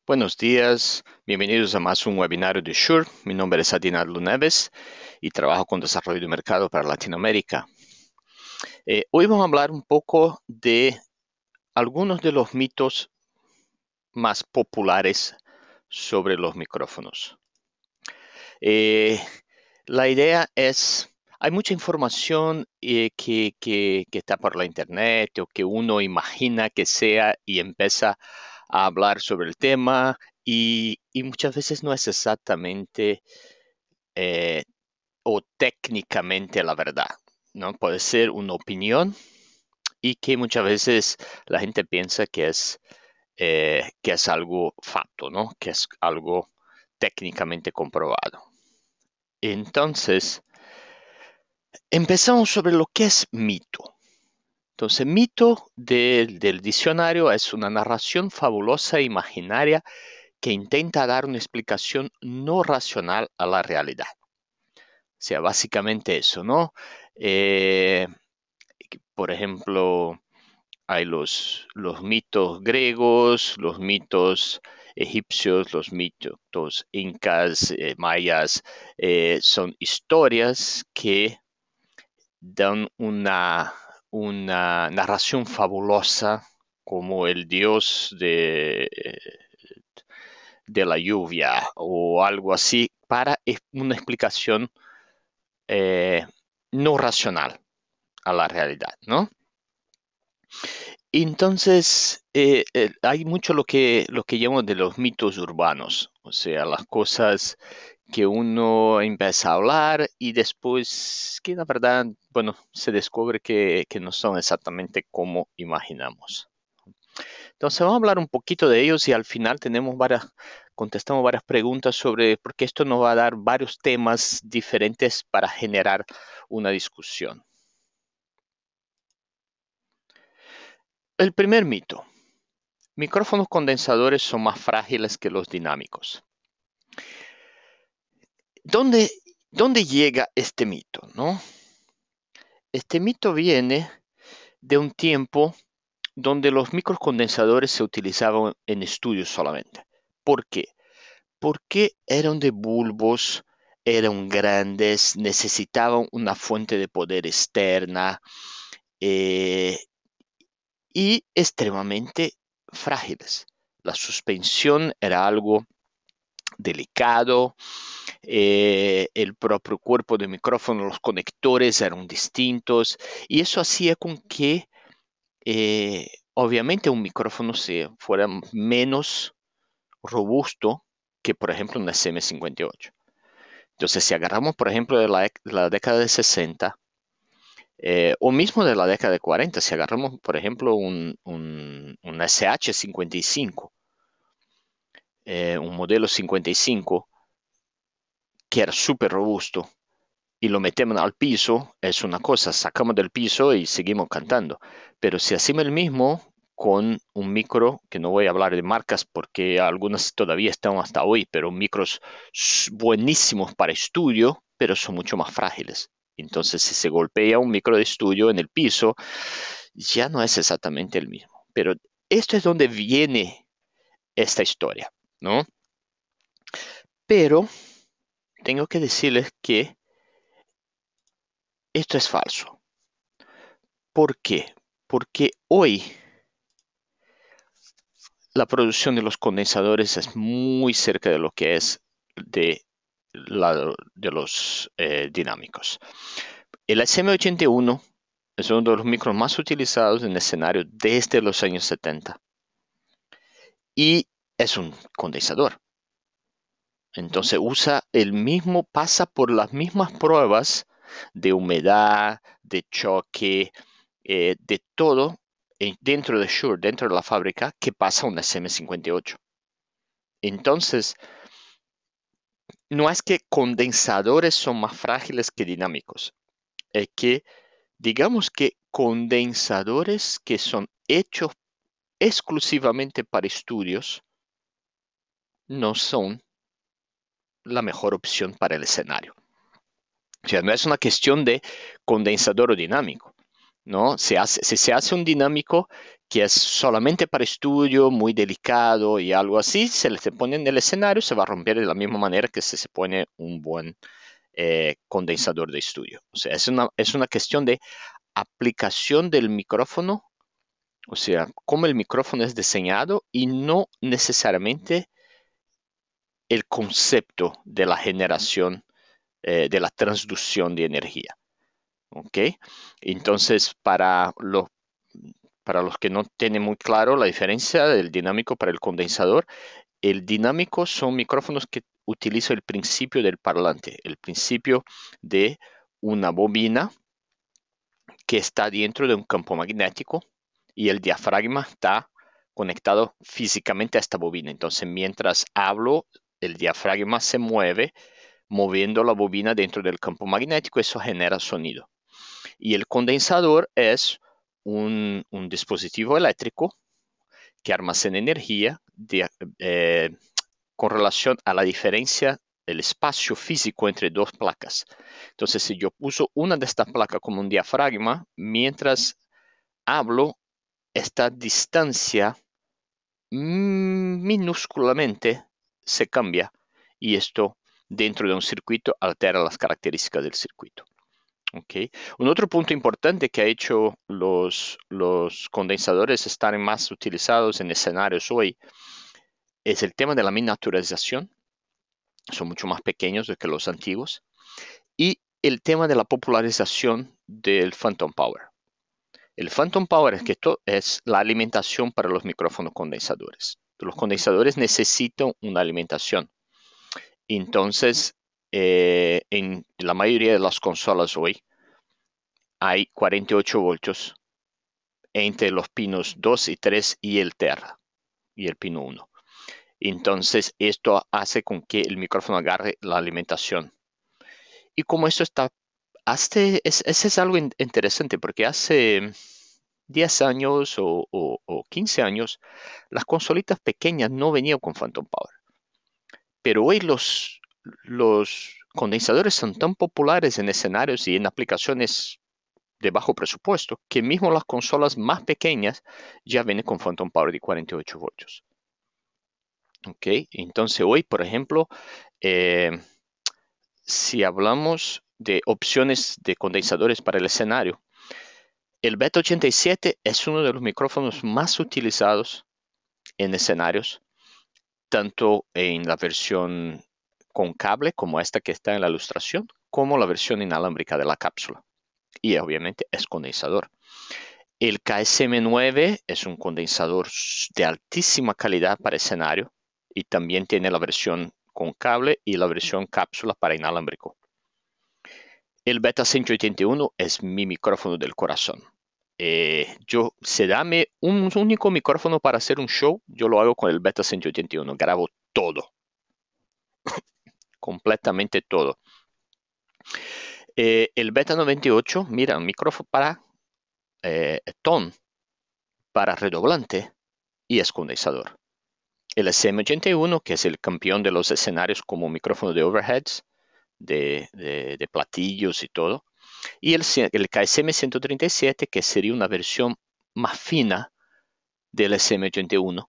Buenos días, bienvenidos a más un webinario de Shure. Mi nombre es Adinardo Neves y trabajo con desarrollo de mercado para Latinoamérica. Hoy vamos a hablar un poco de algunos de los mitos más populares sobre los micrófonos. Eh, la idea es, hay mucha información que está por la internet o que uno imagina que sea y empieza a hablar sobre el tema y muchas veces no es exactamente eh, o técnicamente la verdad, ¿no? Puede ser una opinión y que muchas veces la gente piensa que es algo facto, ¿no? Que es algo técnicamente comprobado. Entonces, empezamos sobre lo que es mito. Entonces, mito del diccionario es una narración fabulosa e imaginaria que intenta dar una explicación no racional a la realidad. O sea, básicamente eso, ¿no? Eh, por ejemplo, hay los mitos griegos, los mitos egipcios, los mitos incas, mayas, son historias que dan una narración fabulosa como el dios de la lluvia o algo así para una explicación eh, no racional a la realidad, ¿no? Entonces, hay mucho lo que llamamos de los mitos urbanos, o sea, las cosas que uno empieza a hablar y después que la verdad, bueno, se descubre que no son exactamente como imaginamos. Entonces, vamos a hablar un poquito de ellos y al final contestamos varias preguntas sobre, porque esto nos va a dar varios temas diferentes para generar una discusión. El primer mito. Micrófonos condensadores son más frágiles que los dinámicos. ¿Dónde, dónde llega este mito, no? Este mito viene de un tiempo donde los microcondensadores se utilizaban en estudios solamente. ¿Por qué? Porque eran de bulbos, eran grandes, necesitaban una fuente de poder externa eh, y extremadamente frágiles. La suspensión era algo delicado, el propio cuerpo del micrófono, los conectores eran distintos y eso hacía con que obviamente un micrófono fuera menos robusto que por ejemplo un SM58. Entonces si agarramos por ejemplo de la década de 60 o mismo de la década de 40, si agarramos por ejemplo un SH55, un modelo 55 que era súper robusto y lo metemos al piso, es una cosa, sacamos del piso y seguimos cantando. Pero si hacemos el mismo con un micro, que no voy a hablar de marcas porque algunas todavía están hasta hoy, pero micros buenísimos para estudio, pero son mucho más frágiles. Entonces, si se golpea un micro de estudio en el piso, ya no es exactamente el mismo. Pero esto es donde viene esta historia, ¿no? Pero tengo que decirles que esto es falso. ¿Por qué? Porque hoy la producción de los condensadores es muy cerca de lo que es de los dinámicos. El SM81 es uno de los micros más utilizados en el escenario desde los años 70 y es un condensador. Entonces pasa por las mismas pruebas de humedad, de choque, de todo dentro de Shure, dentro de la fábrica, que pasa un SM58. Entonces, no es que condensadores son más frágiles que dinámicos, es que digamos que condensadores que son hechos exclusivamente para estudios no son la mejor opción para el escenario. O sea, no es una cuestión de condensador o dinámico, ¿no? Si se hace un dinámico que es solamente para estudio, muy delicado y algo así, se pone en el escenario, se va a romper de la misma manera que si se pone un buen condensador de estudio. O sea, es una cuestión de aplicación del micrófono, o sea, cómo el micrófono es diseñado y no necesariamente el concepto de la generación, de la transducción de energía. ¿Ok? Entonces, para los que no tienen muy claro la diferencia del dinámico para el condensador, el dinámico son micrófonos que utilizan el principio del parlante, el principio de una bobina que está dentro de un campo magnético y el diafragma está conectado físicamente a esta bobina. Entonces, mientras hablo, el diafragma se mueve moviendo la bobina dentro del campo magnético, eso genera sonido. Y el condensador es un dispositivo eléctrico que almacena energía con relación a la diferencia del espacio físico entre dos placas. Entonces, si yo uso una de estas placas como un diafragma, mientras hablo, esta distancia minúsculamente se cambia y esto dentro de un circuito altera las características del circuito. Okay. Un otro punto importante que ha hecho los condensadores estar más utilizados en escenarios hoy es el tema de la miniaturización. Son mucho más pequeños que los antiguos. Y el tema de la popularización del Phantom Power. El Phantom Power es que esto es la alimentación para los micrófonos condensadores. Los condensadores necesitan una alimentación. Entonces, en la mayoría de las consolas hoy hay 48 voltios entre los pinos 2 y 3 y el Terra y el pino 1. Entonces, esto hace con que el micrófono agarre la alimentación. Y como esto está, ese es algo interesante porque hace 10 años o 15 años, las consolitas pequeñas no venían con Phantom Power. Pero hoy los condensadores son tan populares en escenarios y en aplicaciones de bajo presupuesto que mismo las consolas más pequeñas ya vienen con Phantom Power de 48 voltios. ¿Ok? Entonces hoy, por ejemplo, eh, si hablamos de opciones de condensadores para el escenario, el Beta 87 es uno de los micrófonos más utilizados en escenarios, tanto en la versión con cable como esta que está en la ilustración, como la versión inalámbrica de la cápsula. Y obviamente es condensador. El KSM9 es un condensador de altísima calidad para escenario y también tiene la versión con cable y la versión cápsula para inalámbrico. El Beta 181 es mi micrófono del corazón. Si dame un único micrófono para hacer un show, yo lo hago con el Beta 181. Grabo todo, completamente todo. El Beta 98, mira, un micrófono para ton, para redoblante y es condensador. El SM81, que es el campeón de los escenarios como micrófono de overheads, de platillos y todo. Y el KSM137, que sería una versión más fina del SM81,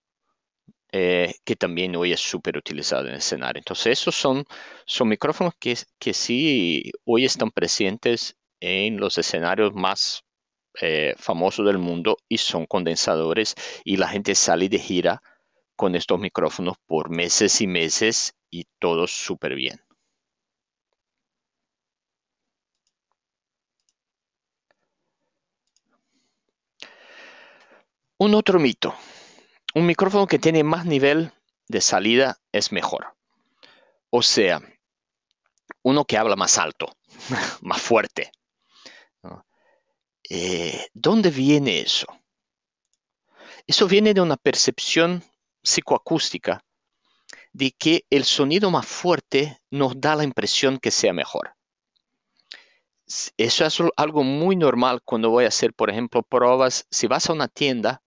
que también hoy es súper utilizado en el escenario. Entonces, esos son micrófonos que sí hoy están presentes en los escenarios más famosos del mundo y son condensadores y la gente sale de gira con estos micrófonos por meses y meses y todo súper bien. Un otro mito. Un micrófono que tiene más nivel de salida es mejor. O sea, uno que habla más alto, más fuerte, ¿no? ¿Dónde viene eso? Eso viene de una percepción psicoacústica de que el sonido más fuerte nos da la impresión que sea mejor. Eso es algo muy normal cuando voy a hacer, por ejemplo, pruebas. Si vas a una tienda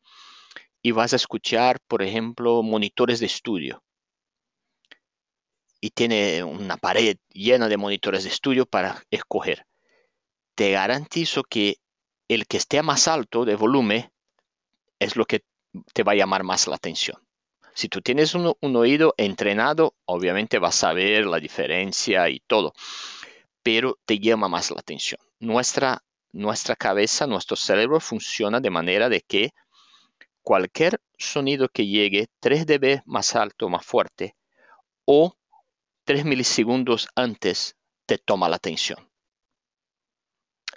y vas a escuchar, por ejemplo, monitores de estudio y tiene una pared llena de monitores de estudio para escoger, te garantizo que el que esté más alto de volumen es lo que te va a llamar más la atención. Si tú tienes un oído entrenado, obviamente vas a ver la diferencia y todo, pero te llama más la atención. Nuestra cabeza, nuestro cerebro funciona de manera de que cualquier sonido que llegue 3 dB más alto, más fuerte, o 3 milisegundos antes, te toma la atención.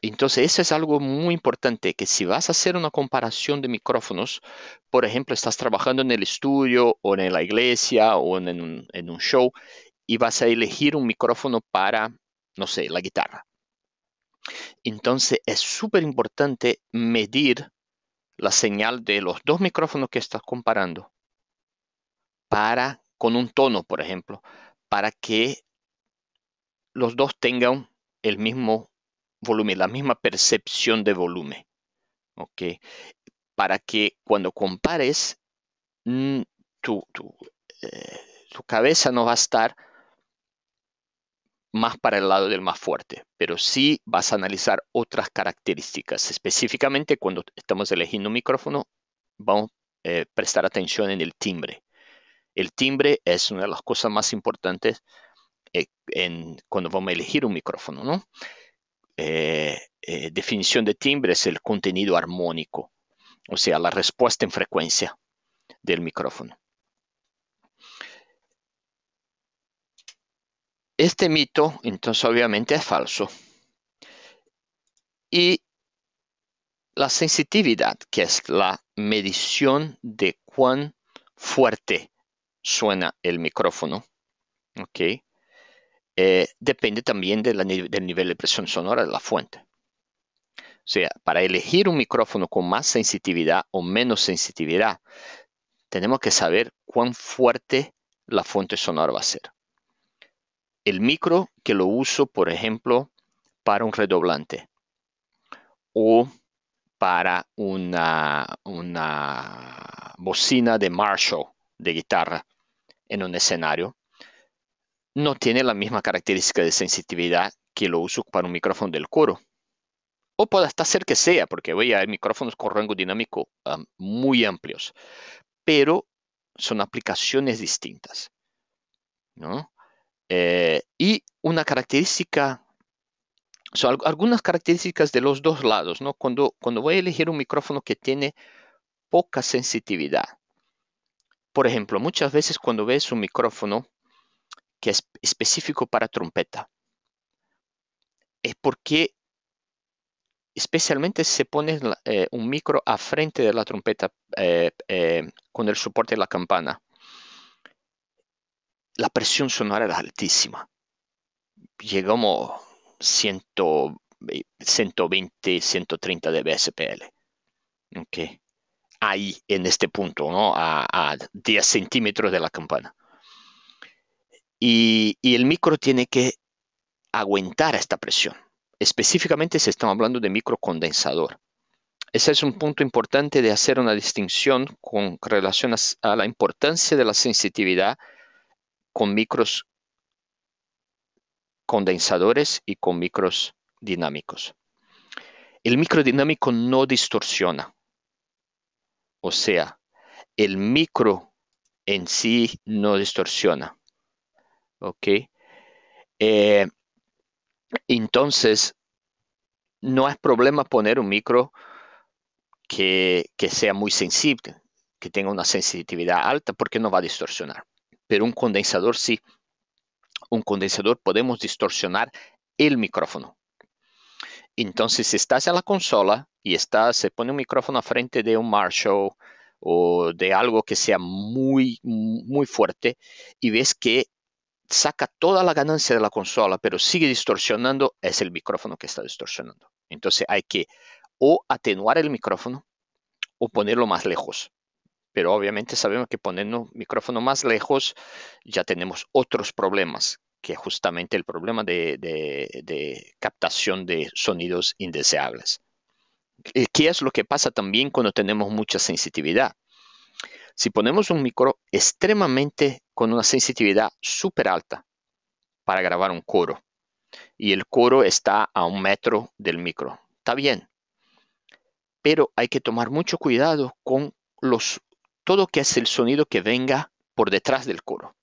Entonces, eso es algo muy importante, que si vas a hacer una comparación de micrófonos, por ejemplo, estás trabajando en el estudio o en la iglesia o en un show y vas a elegir un micrófono para, no sé, la guitarra. Entonces, es súper importante medir la señal de los dos micrófonos que estás comparando con un tono, por ejemplo, para que los dos tengan el mismo volumen, la misma percepción de volumen. ¿Ok? Para que cuando compares, mm, tu, tu, tu cabeza no va a estar más para el lado del más fuerte, pero sí vas a analizar otras características. Específicamente, cuando estamos eligiendo un micrófono, vamos a prestar atención en el timbre. El timbre es una de las cosas más importantes cuando vamos a elegir un micrófono, ¿no? Definición de timbre es el contenido armónico, o sea, la respuesta en frecuencia del micrófono. Este mito, entonces, obviamente es falso. Y la sensitividad, que es la medición de cuán fuerte suena el micrófono, ¿ok? Depende también del nivel de presión sonora de la fuente. O sea, para elegir un micrófono con más sensitividad o menos sensitividad, tenemos que saber cuán fuerte la fuente sonora va a ser. El micro que lo uso, por ejemplo, para un redoblante o para una bocina de Marshall de guitarra en un escenario, no tiene la misma característica de sensitividad que lo uso para un micrófono del coro. O puede hasta ser que sea, porque hay micrófonos con rango dinámico muy amplios, pero son aplicaciones distintas, ¿no? Y una característica, son algunas características de los dos lados, ¿no? Cuando voy a elegir un micrófono que tiene poca sensitividad. Por ejemplo, muchas veces cuando ves un micrófono que es específico para trompeta, es porque especialmente se pone un micro a frente de la trompeta con el soporte de la campana. La presión sonora es altísima. Llegamos 120, 130 dBSPL. Okay. Ahí, en este punto, ¿no? A 10 centímetros de la campana. Y el micro tiene que aguantar esta presión. Específicamente si estamos hablando de microcondensador. Ese es un punto importante de hacer una distinción con relación a la importancia de la sensitividad con micros condensadores y con micros dinámicos. El micro dinámico no distorsiona. O sea, el micro en sí no distorsiona. ¿Ok? Entonces, no es problema poner un micro que sea muy sensible, que tenga una sensitividad alta, porque no va a distorsionar. Pero un condensador sí. Un condensador podemos distorsionar el micrófono. Entonces, si estás en la consola y se pone un micrófono a frente de un Marshall o de algo que sea muy, muy fuerte y ves que saca toda la ganancia de la consola, pero sigue distorsionando, es el micrófono que está distorsionando. Entonces, hay que o atenuar el micrófono o ponerlo más lejos. Pero obviamente sabemos que poniendo un micrófono más lejos ya tenemos otros problemas, que es justamente el problema de captación de sonidos indeseables. ¿Qué es lo que pasa también cuando tenemos mucha sensitividad? Si ponemos un micro extremadamente con una sensitividad súper alta para grabar un coro y el coro está a 1 metro del micro, está bien. pero hay que tomar mucho cuidado con todo que es el sonido que venga por detrás del coro.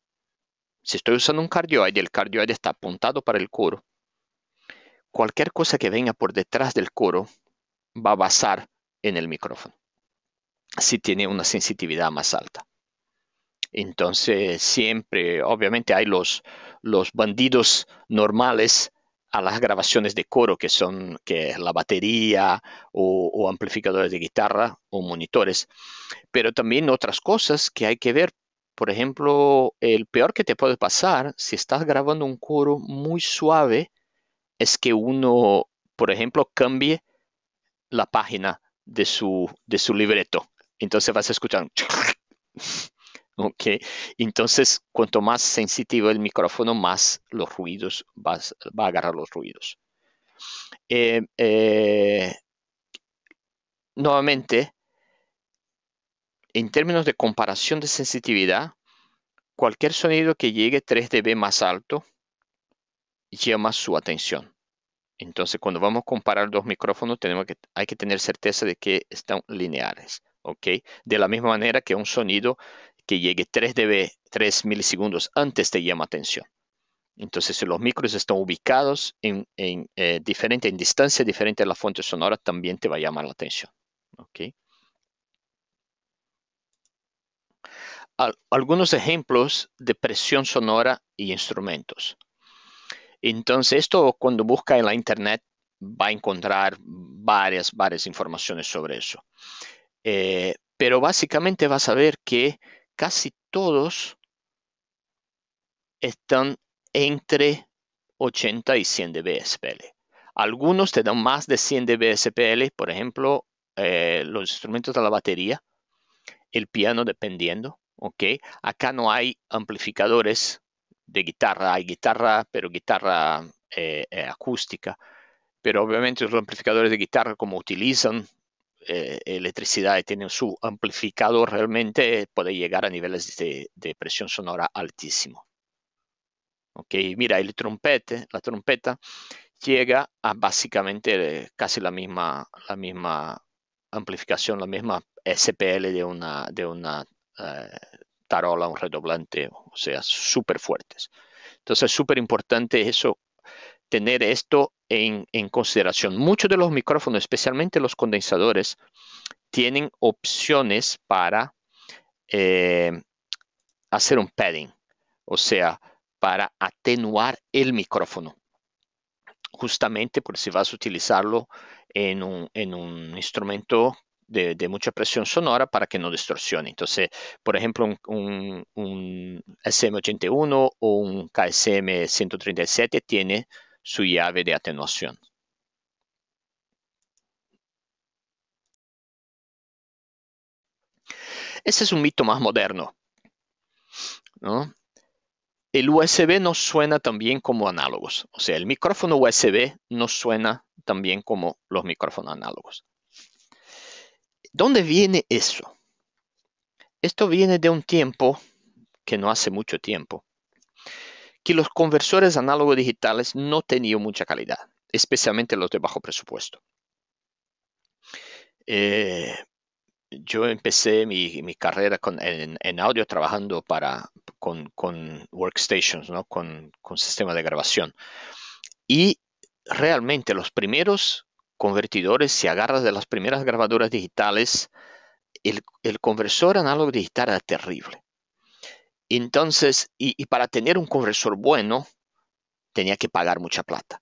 Si estoy usando un cardioide, el cardioide está apuntado para el coro. Cualquier cosa que venga por detrás del coro va a basar en el micrófono, si tiene una sensitividad más alta. Entonces siempre, obviamente hay los bandidos normales a las grabaciones de coro, que son la batería o amplificadores de guitarra o monitores, pero también otras cosas que hay que ver. Por ejemplo, el peor que te puede pasar si estás grabando un coro muy suave es que uno, por ejemplo, cambie la página de su libreto. Entonces vas a escuchar ok, entonces cuanto más sensitivo el micrófono, más los ruidos va a agarrar los ruidos. Nuevamente, en términos de comparación de sensitividad, cualquier sonido que llegue 3 dB más alto llama su atención. Entonces, cuando vamos a comparar dos micrófonos, hay que tener certeza de que están lineares. ¿Ok? De la misma manera que un sonido que llegue 3 dB, 3 milisegundos antes te llama atención. Entonces, si los micros están ubicados en distancia diferente a la fuente sonora, también te va a llamar la atención. ¿Ok? Algunos ejemplos de presión sonora y instrumentos. Entonces, esto cuando busca en la internet va a encontrar varias informaciones sobre eso. Pero básicamente vas a ver que casi todos están entre 80 y 100 dBSPL. Algunos te dan más de 100 dBSPL, por ejemplo, los instrumentos de la batería, el piano dependiendo, ¿ok? Acá no hay amplificadores de guitarra, hay guitarra, pero guitarra acústica. Pero obviamente los amplificadores de guitarra, como utilizan electricidad y tienen su amplificador, realmente puede llegar a niveles de presión sonora altísimo. Ok, mira, la trompeta llega a básicamente casi la misma amplificación, la misma SPL de una tarola, un redoblante, o sea, súper fuertes. Entonces es súper importante eso, tener esto en consideración. Muchos de los micrófonos, especialmente los condensadores, tienen opciones para hacer un padding, o sea, para atenuar el micrófono. Justamente porque si vas a utilizarlo en un instrumento de mucha presión sonora para que no distorsione. Entonces, por ejemplo, un SM81 o un KSM 137 tiene su llave de atenuación. Ese es un mito más moderno, ¿no? El USB no suena tan bien como análogos. O sea, el micrófono USB no suena tan bien como los micrófonos análogos. ¿Dónde viene eso? Esto viene de un tiempo, que no hace mucho tiempo, que los conversores análogos digitales no tenían mucha calidad, especialmente los de bajo presupuesto. Yo empecé mi carrera en audio trabajando con workstations, ¿no? con sistemas de grabación. Y realmente los primeros convertidores, si agarras de las primeras grabadoras digitales, el conversor análogo digital era terrible. Entonces, y para tener un conversor bueno, tenía que pagar mucha plata.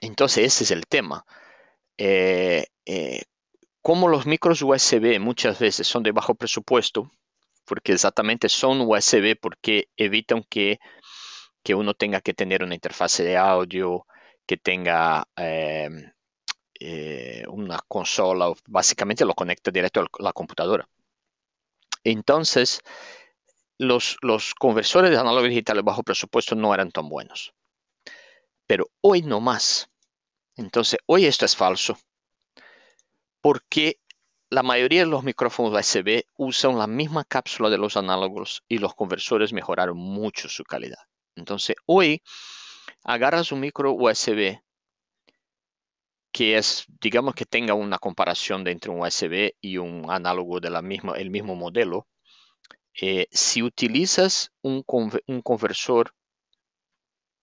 Entonces, ese es el tema. Como los micros USB muchas veces son de bajo presupuesto, porque exactamente son USB porque evitan que uno tenga que tener una interfase de audio, que tenga una consola, básicamente lo conecta directo a la computadora. Entonces, los conversores de análogo digital de bajo presupuesto no eran tan buenos. Pero hoy no más. Entonces, hoy esto es falso. Porque la mayoría de los micrófonos USB usan la misma cápsula de los análogos y los conversores mejoraron mucho su calidad. Entonces, hoy agarras un micro USB que es, digamos que tenga una comparación entre un USB y un análogo de el mismo modelo. Si utilizas un conversor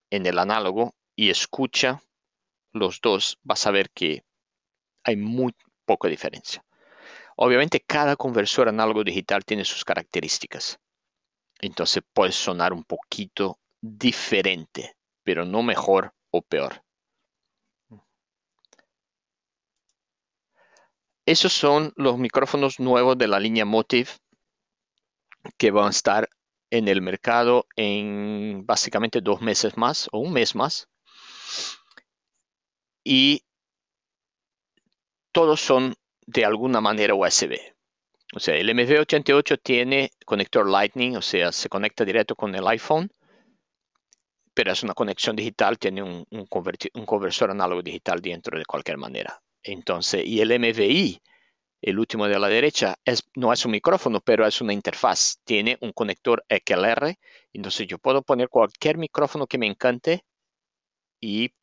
en el análogo y escucha los dos, vas a ver que hay muy poca diferencia. Obviamente cada conversor análogo digital tiene sus características. Entonces puede sonar un poquito diferente, pero no mejor o peor. Esos son los micrófonos nuevos de la línea Motiv que van a estar en el mercado en básicamente 2 meses más o un mes más. Y todos son de alguna manera USB. O sea, el MV88 tiene conector Lightning, o sea, se conecta directo con el iPhone, pero es una conexión digital, tiene un conversor análogo digital dentro de cualquier manera. Entonces, y el MVI, el último de la derecha, no es un micrófono, pero es una interfaz. Tiene un conector XLR, entonces yo puedo poner cualquier micrófono que me encante y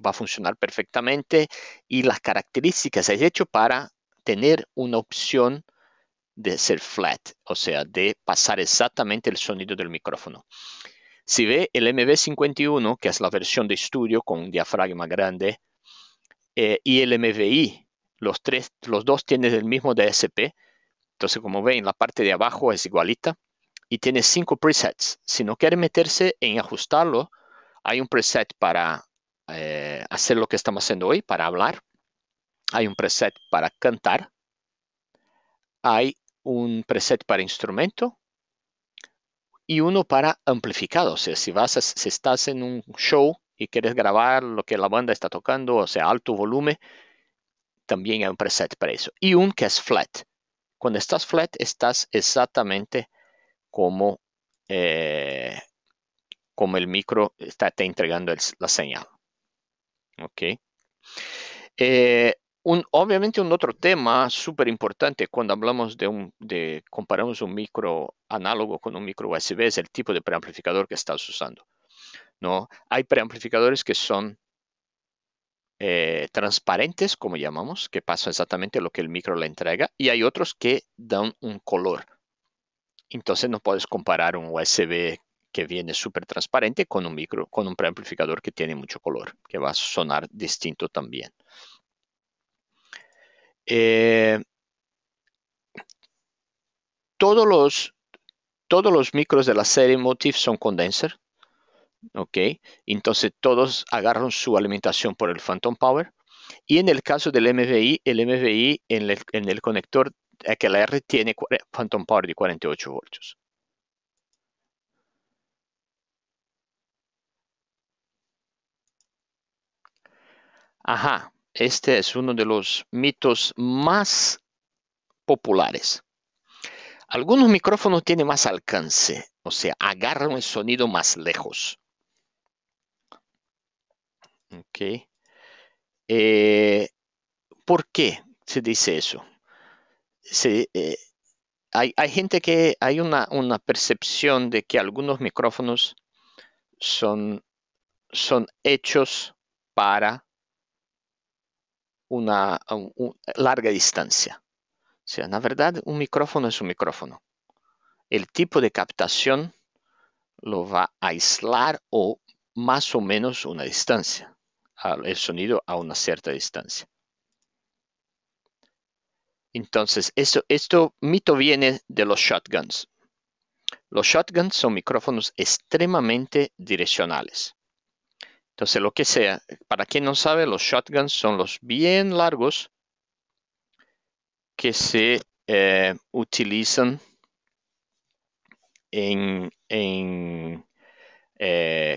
va a funcionar perfectamente. Y las características es hecho para tener una opción de ser flat, o sea, de pasar exactamente el sonido del micrófono. Si ve el MV51, que es la versión de estudio con un diafragma grande, y el MVI, los dos tienen el mismo DSP, entonces como ven, la parte de abajo es igualita y tiene 5 presets. Si no quiere meterse en ajustarlo, hay un preset para hacer lo que estamos haciendo hoy, para hablar. Hay un preset para cantar. Hay un preset para instrumento y uno para amplificado. O sea, si estás en un show y quieres grabar lo que la banda está tocando, o sea, alto volumen, también hay un preset para eso. Y un que es flat. Cuando estás flat, estás exactamente como, eh, como el micro está te entregando la señal. ¿Ok? Eh, obviamente un otro tema súper importante cuando hablamos comparamos un micro análogo con un micro USB es el tipo de preamplificador que estás usando, ¿no? Hay preamplificadores que son transparentes, como llamamos, que pasa exactamente lo que el micro le entrega, y hay otros que dan un color. Entonces no puedes comparar un USB que viene súper transparente con con un preamplificador que tiene mucho color, que va a sonar distinto también. Eh, todos los micros de la serie Motiv son condenser, ¿ok? Entonces todos agarran su alimentación por el Phantom Power. Y en el caso del MVI, el MVI en el conector XLR tiene Phantom Power de 48 voltios. Ajá, este es uno de los mitos más populares. Algunos micrófonos tienen más alcance, o sea, agarran el sonido más lejos. ¿Ok? Eh, ¿Por qué se dice eso? Hay gente que hay una percepción de que algunos micrófonos son, son hechos para una larga distancia. O sea, la verdad, un micrófono es un micrófono. El tipo de captación lo va a aislar o más o menos una distancia, el sonido a una cierta distancia. Entonces, esto mito viene de los shotguns. Los shotguns son micrófonos extremadamente direccionales. Entonces, lo que sea, para quien no sabe, los shotguns son los bien largos que se utilizan en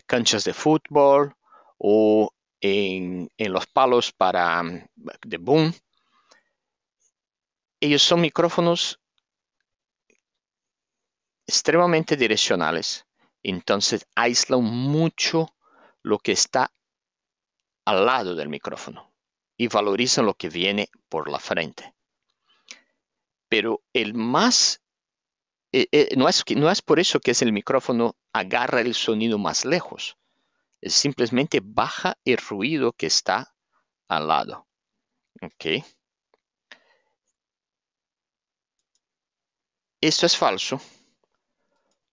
canchas de fútbol o en los palos de boom. Ellos son micrófonos extremadamente direccionales, entonces aíslan mucho lo que está al lado del micrófono y valorizan lo que viene por la frente. Pero no es por eso que el micrófono agarra el sonido más lejos, es simplemente baja el ruido que está al lado. Ok. Esto es falso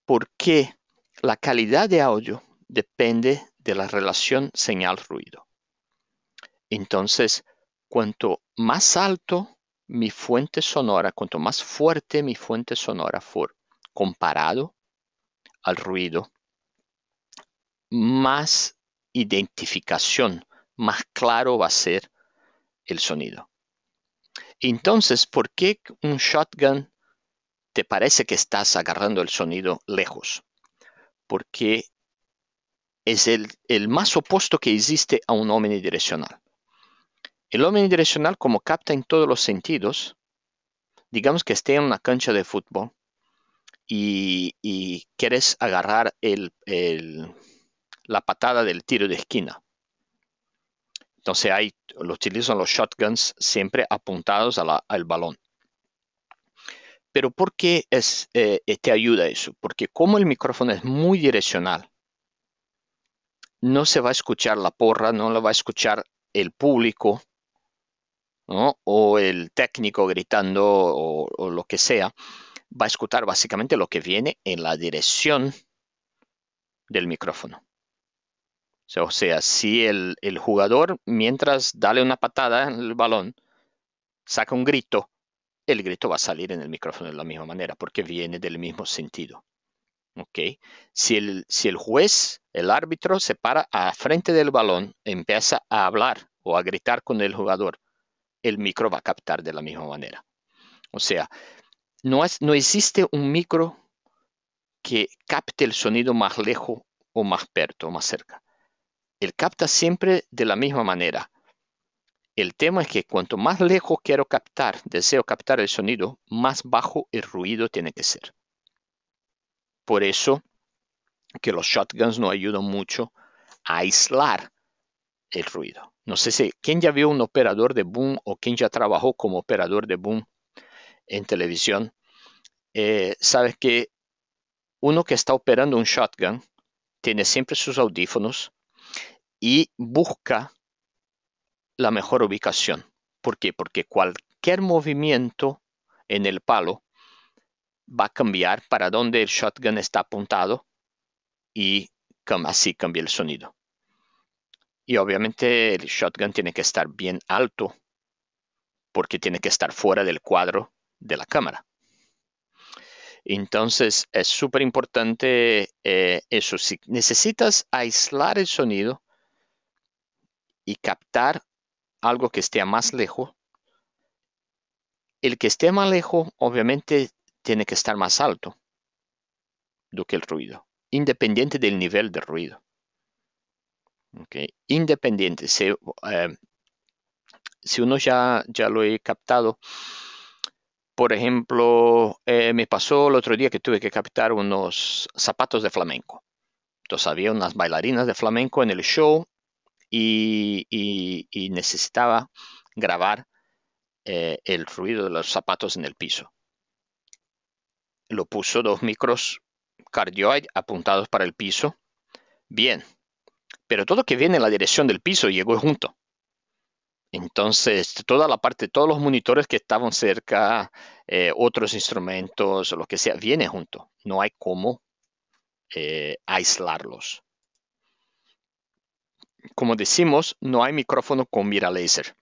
porque la calidad de audio depende de la relación señal-ruido. Entonces, cuanto más alto mi fuente sonora, cuanto más fuerte mi fuente sonora fue comparado al ruido, más identificación, más claro va a ser el sonido. Entonces, ¿por qué un shotgun te parece que estás agarrando el sonido lejos? Porque es el más opuesto que existe a un omnidireccional. El omnidireccional, como capta en todos los sentidos, digamos que esté en una cancha de fútbol y quieres agarrar la patada del tiro de esquina. Entonces lo utilizan los shotguns siempre apuntados al balón. Pero ¿por qué te ayuda eso? Porque como el micrófono es muy direccional, no se va a escuchar la porra, no lo va a escuchar el público, ¿no? O el técnico gritando o lo que sea. Va a escuchar básicamente lo que viene en la dirección del micrófono. O sea, si el jugador, mientras dale una patada en el balón, saca un grito, el grito va a salir en el micrófono de la misma manera, porque viene del mismo sentido. ¿Okay? Si el juez, el árbitro, se para a frente del balón, empieza a hablar o a gritar con el jugador, el micro va a captar de la misma manera. O sea, no existe un micro que capte el sonido más lejos o más perto o más cerca. Él capta siempre de la misma manera. El tema es que cuanto más lejos deseo captar el sonido, más bajo el ruido tiene que ser. Por eso que los shotguns nos ayudan mucho a aislar el ruido. No sé si quién ya vio un operador de boom o quién ya trabajó como operador de boom en televisión, sabe que uno que está operando un shotgun tiene siempre sus audífonos y busca la mejor ubicación. ¿Por qué? Porque cualquier movimiento en el palo va a cambiar para dónde el shotgun está apuntado y así cambia el sonido. Y obviamente el shotgun tiene que estar bien alto porque tiene que estar fuera del cuadro de la cámara. Entonces es súper importante eso. Si necesitas aislar el sonido y captar algo que esté más lejos, el que esté más lejos obviamente tiene que estar más alto do que el ruido, independiente del nivel de ruido. Okay. Independiente. Si uno ya lo he captado, por ejemplo, me pasó el otro día que tuve que captar unos zapatos de flamenco. Entonces había unas bailarinas de flamenco en el show y necesitaba grabar el ruido de los zapatos en el piso. Lo puso 2 micros cardioid apuntados para el piso. Bien, pero todo que viene en la dirección del piso llegó junto. Entonces, toda la parte, todos los monitores que estaban cerca, otros instrumentos, lo que sea, viene junto. No hay cómo aislarlos. Como decimos, no hay micrófono con mira láser.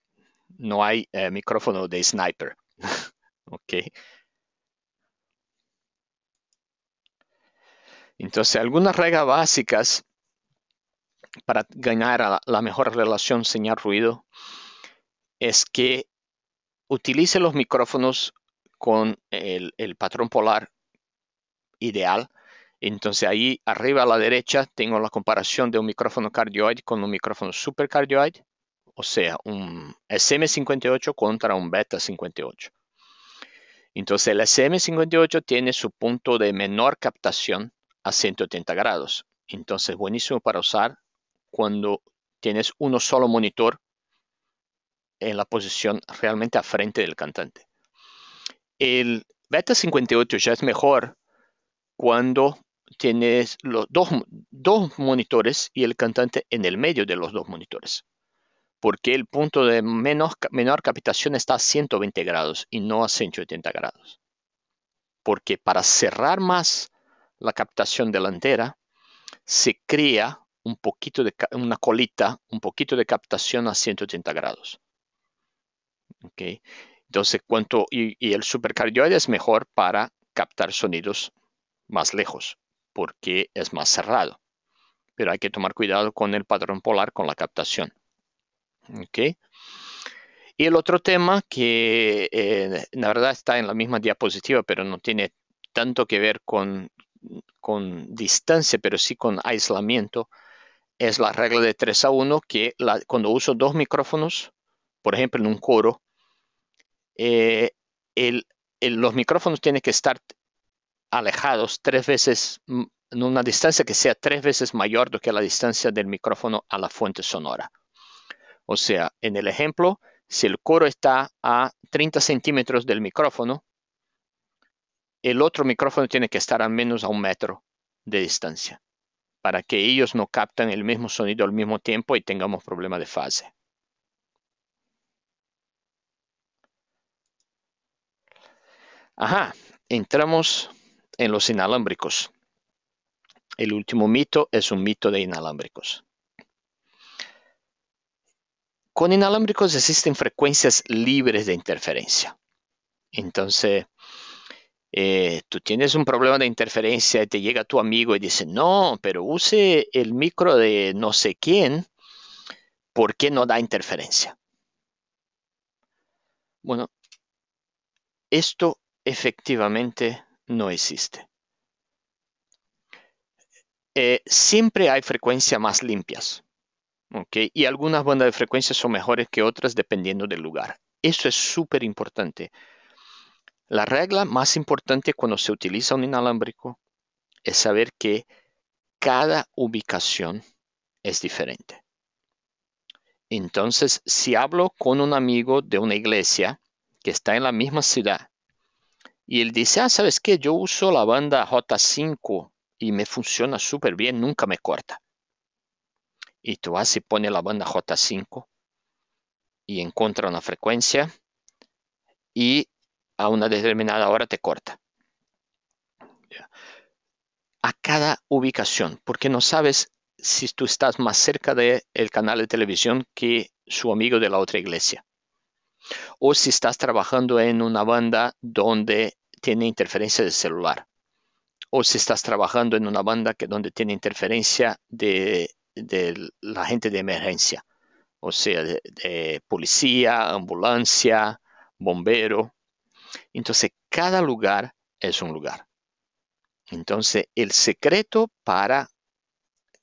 No hay micrófono de sniper. ¿Ok? Entonces, algunas reglas básicas para ganar la mejor relación señal-ruido es que utilice los micrófonos con el patrón polar ideal. Entonces ahí arriba a la derecha tengo la comparación de un micrófono cardioid con un micrófono supercardioid, o sea, un SM58 contra un Beta 58. Entonces el SM58 tiene su punto de menor captación a 180 grados. Entonces buenísimo para usar cuando tienes uno solo monitor en la posición realmente a frente del cantante. El Beta 58 ya es mejor cuando tienes los dos monitores y el cantante en el medio de los dos monitores. porque el punto de menor captación está a 120 grados y no a 180 grados. Porque para cerrar más la captación delantera, se crea una colita, un poquito de captación a 180 grados. ¿Okay? Entonces, y el supercardioide es mejor para captar sonidos más lejos, porque es más cerrado. Pero hay que tomar cuidado con el patrón polar, con la captación. ¿Okay? Y el otro tema que la verdad está en la misma diapositiva, pero no tiene tanto que ver con distancia, pero sí con aislamiento, es la regla de 3-1, que cuando uso dos micrófonos, por ejemplo en un coro, los micrófonos tienen que estar alejados 3 veces, en una distancia que sea 3 veces mayor do que la distancia del micrófono a la fuente sonora. O sea, en el ejemplo, si el coro está a 30 centímetros del micrófono, el otro micrófono tiene que estar al menos a 1 metro de distancia, para que ellos no capten el mismo sonido al mismo tiempo y tengamos problema de fase. Ajá, entramos en los inalámbricos. El último mito es un mito de inalámbricos. Con inalámbricos existen frecuencias libres de interferencia. Entonces, tú tienes un problema de interferencia y te llega tu amigo y dice, no, pero use el micro de no sé quién, ¿por qué no da interferencia? Bueno, esto efectivamente no existe. Siempre hay frecuencias más limpias, ¿okay? Y algunas bandas de frecuencias son mejores que otras dependiendo del lugar. Eso es súper importante. La regla más importante cuando se utiliza un inalámbrico es saber que cada ubicación es diferente. Entonces, si hablo con un amigo de una iglesia que está en la misma ciudad y él dice, ¿sabes qué? Yo uso la banda J5 y me funciona súper bien, nunca me corta. Y tú vas y pones la banda J5 y encuentra una frecuencia y a una determinada hora te corta. A cada ubicación, porque no sabes si tú estás más cerca del canal de televisión que su amigo de la otra iglesia. O si estás trabajando en una banda donde tiene interferencia de celular. O si estás trabajando en una banda donde tiene interferencia de la gente de emergencia. O sea, de policía, ambulancia, bombero. Entonces, cada lugar es un lugar. Entonces, el secreto para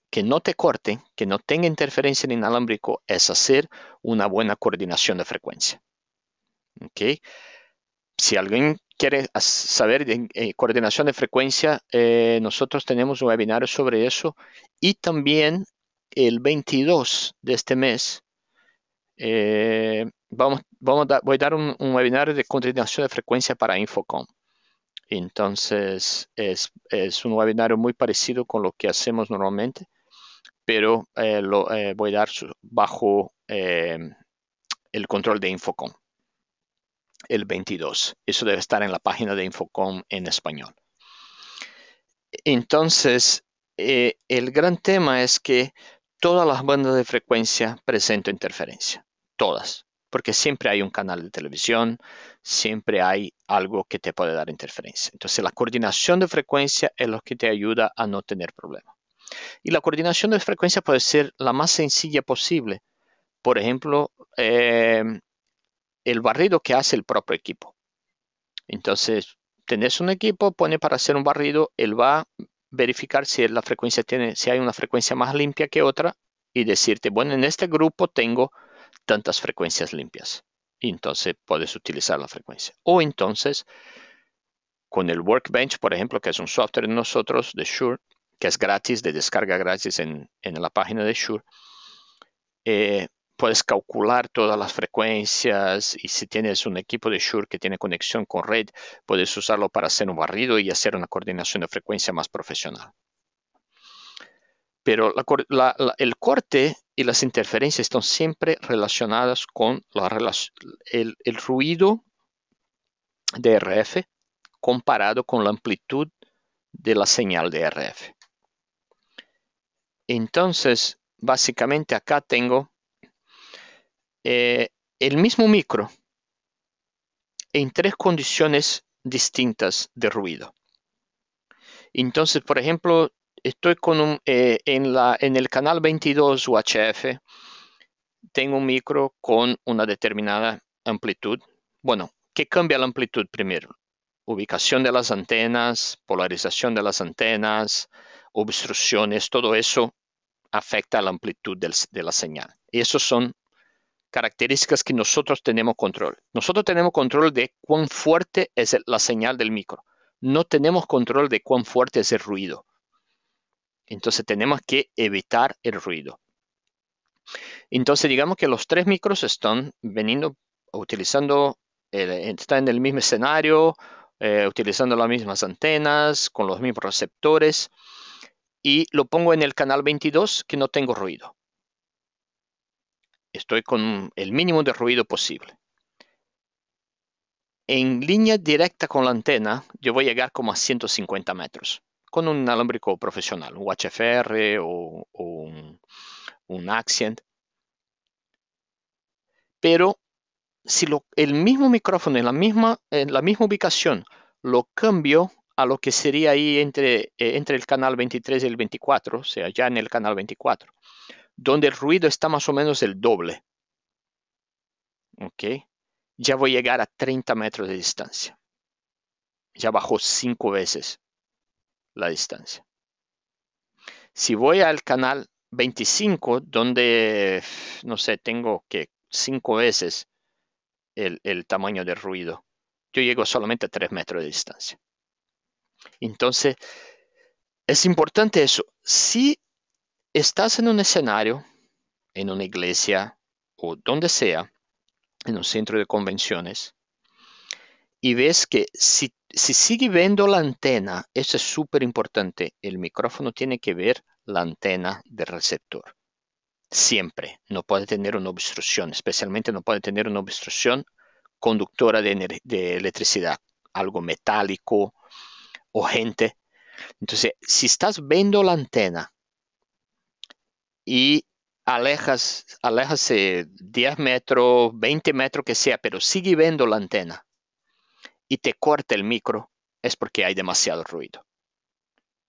que no te corte, que no tenga interferencia en inalámbrico, es hacer una buena coordinación de frecuencia. ¿Okay? Si alguien quiere saber de coordinación de frecuencia, nosotros tenemos un webinar sobre eso. Y también el 22 de este mes, voy a dar un webinar de coordinación de frecuencia para Infocom. Entonces, es un webinar muy parecido con lo que hacemos normalmente, pero lo voy a dar bajo el control de Infocom, el 22. Eso debe estar en la página de Infocom en español. Entonces, el gran tema es que todas las bandas de frecuencia presentan interferencia, todas, porque siempre hay un canal de televisión, siempre hay algo que te puede dar interferencia. Entonces, la coordinación de frecuencia es lo que te ayuda a no tener problemas. Y la coordinación de frecuencia puede ser la más sencilla posible. Por ejemplo, el barrido que hace el propio equipo. Entonces, tenés un equipo, pone para hacer un barrido, él va a verificar si la frecuencia si hay una frecuencia más limpia que otra y decirte, bueno, en este grupo tengo tantas frecuencias limpias. Y entonces puedes utilizar la frecuencia. O entonces, con el Workbench, por ejemplo, que es un software de nosotros, de Shure, que es gratis, de descarga gratis en la página de Shure, puedes calcular todas las frecuencias y si tienes un equipo de Shure que tiene conexión con red, puedes usarlo para hacer un barrido y hacer una coordinación de frecuencia más profesional. Pero el corte y las interferencias están siempre relacionadas con el ruido de RF comparado con la amplitud de la señal de RF. Entonces, básicamente acá tengo el mismo micro en tres condiciones distintas de ruido. Entonces, por ejemplo, estoy con en el canal 22 UHF, tengo un micro con una determinada amplitud. Bueno, ¿qué cambia la amplitud primero? Ubicación de las antenas, polarización de las antenas, obstrucciones, todo eso afecta la amplitud de la señal. Y esas son características que nosotros tenemos control. Nosotros tenemos control de cuán fuerte es la señal del micro. No tenemos control de cuán fuerte es el ruido. Entonces tenemos que evitar el ruido. Entonces digamos que los tres micros están utilizando, están en el mismo escenario, utilizando las mismas antenas, con los mismos receptores, y lo pongo en el canal 22 que no tengo ruido. Estoy con el mínimo de ruido posible. En línea directa con la antena, yo voy a llegar como a 150 metros, con un inalámbrico profesional, un UHF-R o un Axient. Pero si el mismo micrófono en la misma ubicación lo cambio a lo que sería ahí entre el canal 23 y el 24, o sea, ya en el canal 24, donde el ruido está más o menos el doble, ¿ok? Ya voy a llegar a 30 metros de distancia. Ya bajó 5 veces la distancia. Si voy al canal 25, donde, no sé, tengo que 5 veces el tamaño del ruido, yo llego solamente a 3 metros de distancia. Entonces, es importante eso. Si estás en un escenario, en una iglesia o donde sea, en un centro de convenciones, y ves que si sigue viendo la antena, eso es súper importante, el micrófono tiene que ver la antena del receptor. Siempre. No puede tener una obstrucción, especialmente no puede tener una obstrucción conductora de electricidad, algo metálico o gente. Entonces, si estás viendo la antena y aléjase 10 metros, 20 metros que sea, pero sigue viendo la antena y te corta el micro, es porque hay demasiado ruido.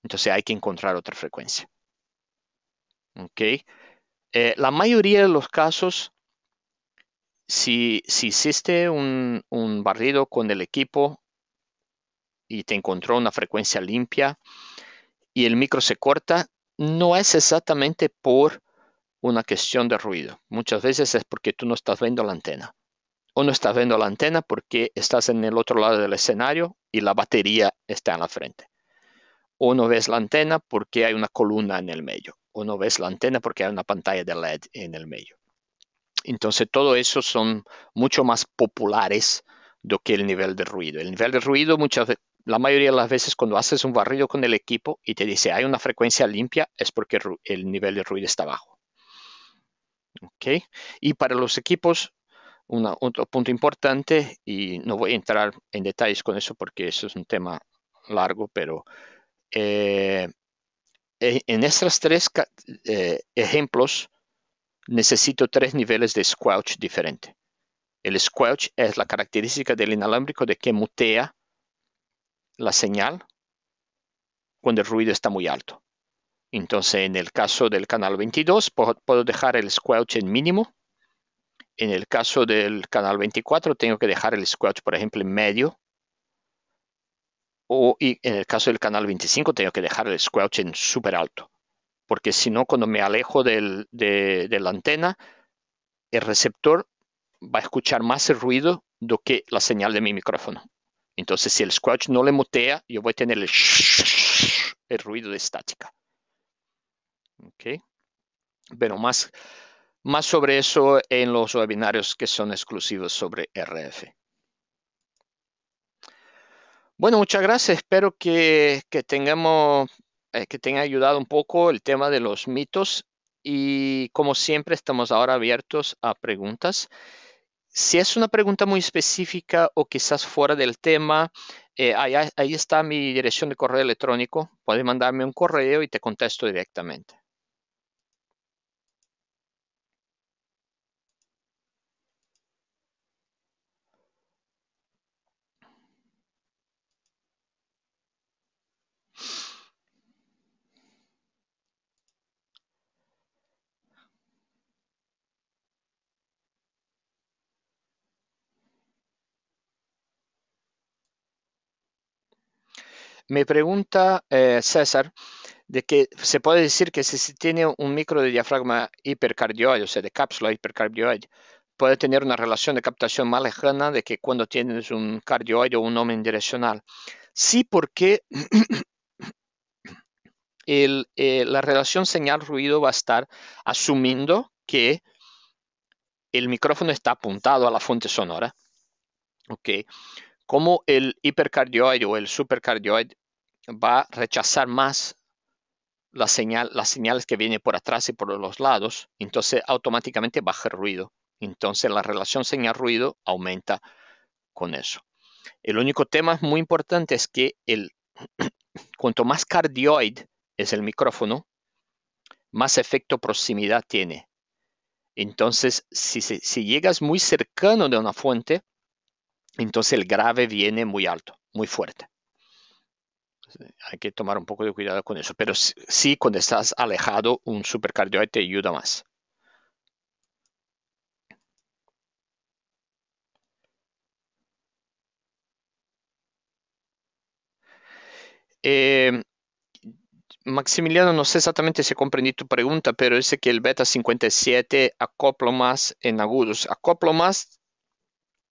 Entonces hay que encontrar otra frecuencia. ¿Ok? La mayoría de los casos, si hiciste un barrido con el equipo y te encontró una frecuencia limpia y el micro se corta, no es exactamente por una cuestión de ruido. Muchas veces es porque tú no estás viendo la antena. O no estás viendo la antena porque estás en el otro lado del escenario y la batería está en la frente. O no ves la antena porque hay una columna en el medio. O no ves la antena porque hay una pantalla de LED en el medio. Entonces, todo eso son mucho más populares do que el nivel de ruido. El nivel de ruido, la mayoría de las veces cuando haces un barrido con el equipo y te dice hay una frecuencia limpia, es porque el nivel de ruido está bajo. ¿Okay? Y para los equipos, otro punto importante, y no voy a entrar en detalles con eso porque eso es un tema largo, pero en estos tres ejemplos necesito 3 niveles de squelch diferentes. El squelch es la característica del inalámbrico de que mutea la señal cuando el ruido está muy alto. Entonces, en el caso del canal 22, puedo dejar el squelch en mínimo. En el caso del canal 24, tengo que dejar el squelch, por ejemplo, en medio. Y en el caso del canal 25, tengo que dejar el squelch en súper alto. Porque si no, cuando me alejo de la antena, el receptor va a escuchar más el ruido do que la señal de mi micrófono. Entonces, si el squelch no le mutea, yo voy a tener el ruido de estática. ¿Okay? Pero más sobre eso en los webinarios que son exclusivos sobre RF. Bueno, muchas gracias. Espero que tenga ayudado un poco el tema de los mitos y como siempre estamos ahora abiertos a preguntas. Si es una pregunta muy específica o quizás fuera del tema, ahí está mi dirección de correo electrónico. Puedes mandarme un correo y te contesto directamente. Me pregunta César de que se puede decir que si se tiene un micro de diafragma hipercardioide, o sea, de cápsula hipercardioide, puede tener una relación de captación más lejana de que cuando tienes un cardioide o un omnidireccional. Sí, porque la relación señal-ruido va a estar asumiendo que el micrófono está apuntado a la fuente sonora. ¿Ok? Como el hipercardioide o el supercardioide va a rechazar más las señales que vienen por atrás y por los lados, entonces automáticamente baja el ruido. Entonces la relación señal-ruido aumenta con eso. El único tema muy importante es que cuanto más cardioide es el micrófono, más efecto proximidad tiene. Entonces, si llegas muy cercano de una fuente, entonces el grave viene muy alto, muy fuerte. Hay que tomar un poco de cuidado con eso, pero sí, cuando estás alejado, un supercardioide te ayuda más. Eh, Maximiliano, no sé exactamente si comprendí tu pregunta, pero dice que el beta 57 acopla más en agudos. Acopla más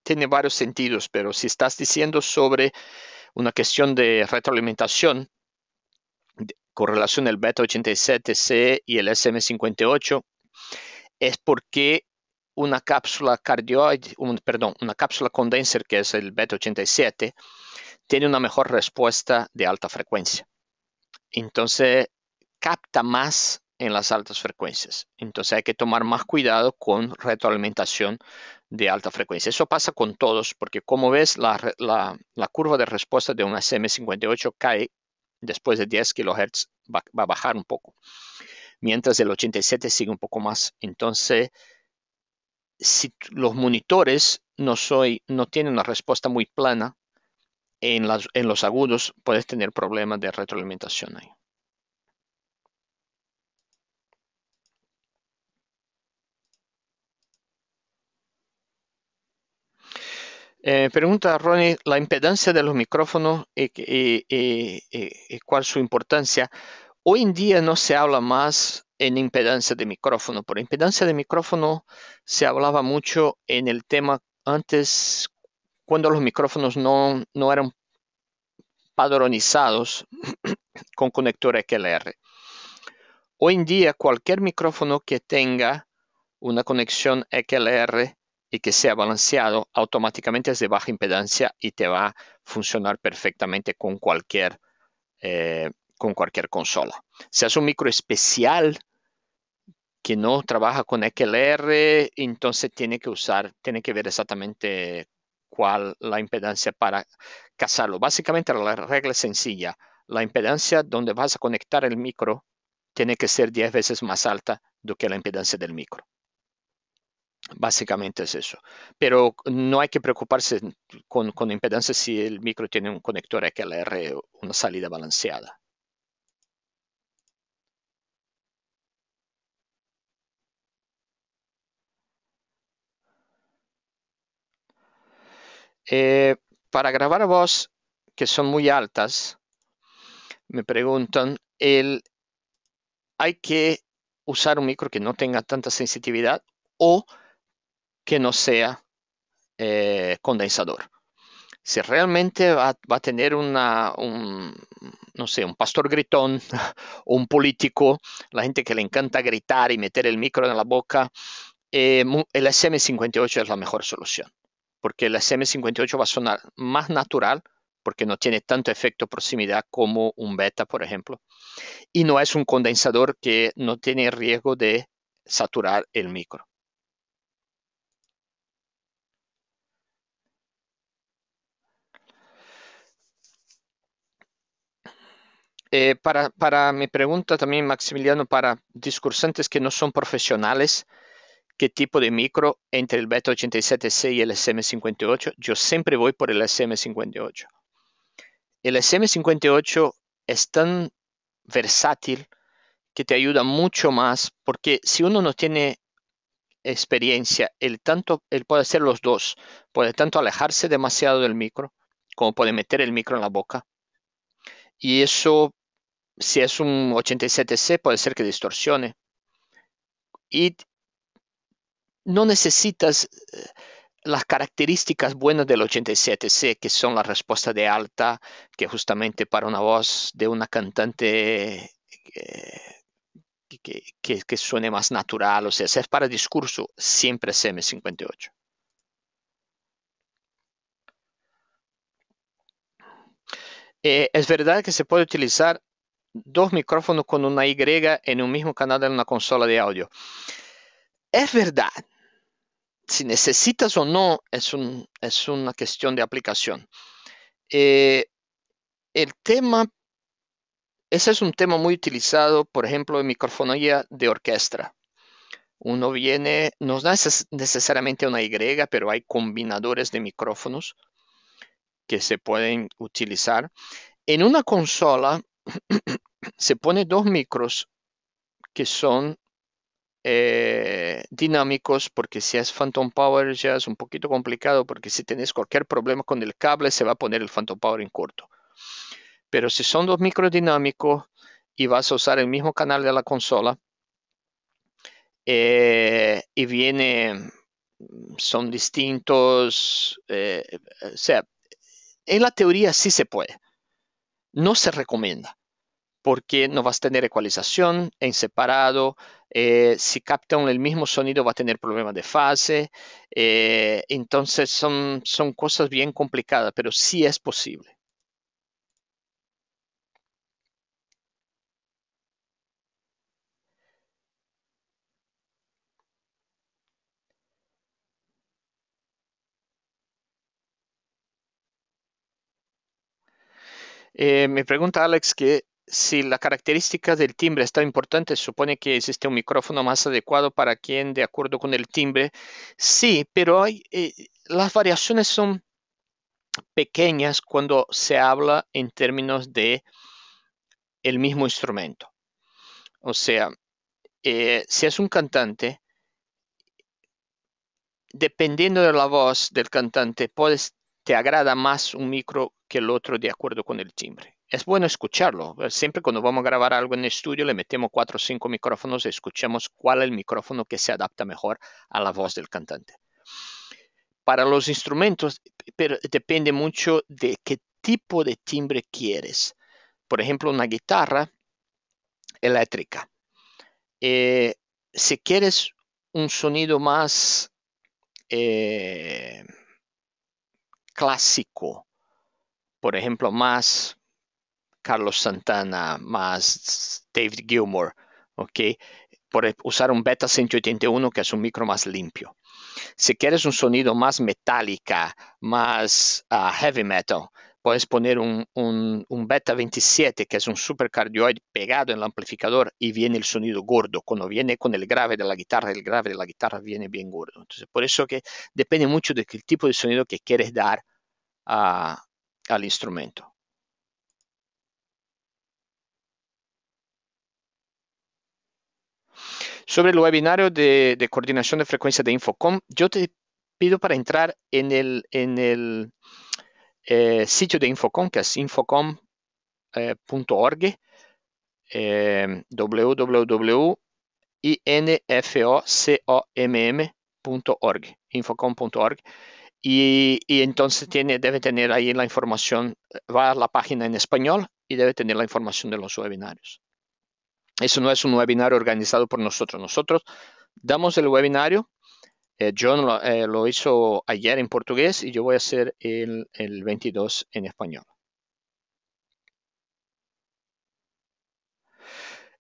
tiene varios sentidos, pero si estás diciendo sobre una cuestión de retroalimentación con relación al beta 87C y el SM58, es porque una cápsula cardioide, una cápsula condenser que es el beta 87, tiene una mejor respuesta de alta frecuencia. Entonces, capta más en las altas frecuencias. Entonces hay que tomar más cuidado con retroalimentación de alta frecuencia. Eso pasa con todos, porque como ves, la curva de respuesta de una SM58 cae después de 10 kHz, va a bajar un poco, mientras el 87 sigue un poco más. Entonces, si los monitores no tienen una respuesta muy plana en los agudos, puedes tener problemas de retroalimentación ahí. Pregunta Ronnie, la impedancia de los micrófonos y cuál su importancia. Hoy en día no se habla más en impedancia de micrófono. Por impedancia de micrófono se hablaba mucho en el tema antes, cuando los micrófonos no eran padronizados con conector XLR. Hoy en día cualquier micrófono que tenga una conexión XLR y que sea balanceado, automáticamente es de baja impedancia y te va a funcionar perfectamente con cualquier consola. Si es un micro especial que no trabaja con XLR, entonces tiene que ver exactamente cuál la impedancia para casarlo. Básicamente la regla es sencilla. La impedancia donde vas a conectar el micro tiene que ser 10 veces más alta do que la impedancia del micro. Básicamente es eso. Pero no hay que preocuparse con impedancia si el micro tiene un conector XLR o una salida balanceada. Eh, para grabar voz que son muy altas, me preguntan, hay que usar un micro que no tenga tanta sensitividad o que no sea condensador. Si realmente va a tener no sé, un pastor gritón o un político, la gente que le encanta gritar y meter el micro en la boca, el SM58 es la mejor solución, porque el SM58 va a sonar más natural porque no tiene tanto efecto proximidad como un beta, por ejemplo. Y no es un condensador que no tiene riesgo de saturar el micro. Para mi pregunta también, Maximiliano, para discursantes que no son profesionales, ¿qué tipo de micro entre el Beta 87C y el SM58? Yo siempre voy por el SM58. El SM58 es tan versátil que te ayuda mucho más, porque si uno no tiene experiencia, él puede hacer los dos, puede tanto alejarse demasiado del micro, como puede meter el micro en la boca, y eso, si es un 87C, puede ser que distorsione, y no necesitas las características buenas del 87C, que son la respuesta de alta, que justamente para una voz de una cantante que suene más natural, o sea, si es para discurso, siempre es M58. Es verdad que se puede utilizar dos micrófonos con una Y en un mismo canal en una consola de audio. Es verdad. Si necesitas o no, es una cuestión de aplicación. El tema, ese es un tema muy utilizado, por ejemplo, en microfonía de orquesta. Uno viene, no es necesariamente una Y, pero hay combinadores de micrófonos que se pueden utilizar. En una consola se pone dos micros que son dinámicos, porque si es Phantom Power ya es un poquito complicado, porque si tenés cualquier problema con el cable se va a poner el Phantom Power en corto. Pero si son dos micros dinámicos y vas a usar el mismo canal de la consola y son distintos, o sea, en la teoría sí se puede, no se recomienda, porque no vas a tener ecualización en separado. Si captan el mismo sonido va a tener problemas de fase. Entonces son cosas bien complicadas, pero sí es posible. Me pregunta Alex que si la característica del timbre está importante, supone que existe un micrófono más adecuado para quien de acuerdo con el timbre. Sí, pero las variaciones son pequeñas cuando se habla en términos de el mismo instrumento. O sea, si es un cantante, dependiendo de la voz del cantante, te agrada más un micro que el otro de acuerdo con el timbre. Es bueno escucharlo. Siempre cuando vamos a grabar algo en el estudio, le metemos 4 o 5 micrófonos y escuchamos cuál es el micrófono que se adapta mejor a la voz del cantante. Para los instrumentos, pero depende mucho de qué tipo de timbre quieres. Por ejemplo, una guitarra eléctrica. Si quieres un sonido más clásico, por ejemplo, más Carlos Santana, más David Gilmour, ¿ok? Por usar un Beta 181 que es un micro más limpio. Si quieres un sonido más metálica, más heavy metal, puedes poner un Beta 27 que es un supercardioide pegado en el amplificador y viene el sonido gordo. Cuando viene con el grave de la guitarra, el grave de la guitarra viene bien gordo. Entonces, por eso que depende mucho del tipo de sonido que quieres dar al instrumento. Sobre el webinario de coordinación de frecuencia de Infocom, yo te pido para entrar en el sitio de Infocom, que es infocom.org, www.infocom.org, infocom.org, y entonces debe tener ahí la información, va a la página en español y debe tener la información de los webinarios. Eso no es un webinario organizado por nosotros. Nosotros damos el webinario. John lo hizo ayer en portugués y yo voy a hacer el 22 en español.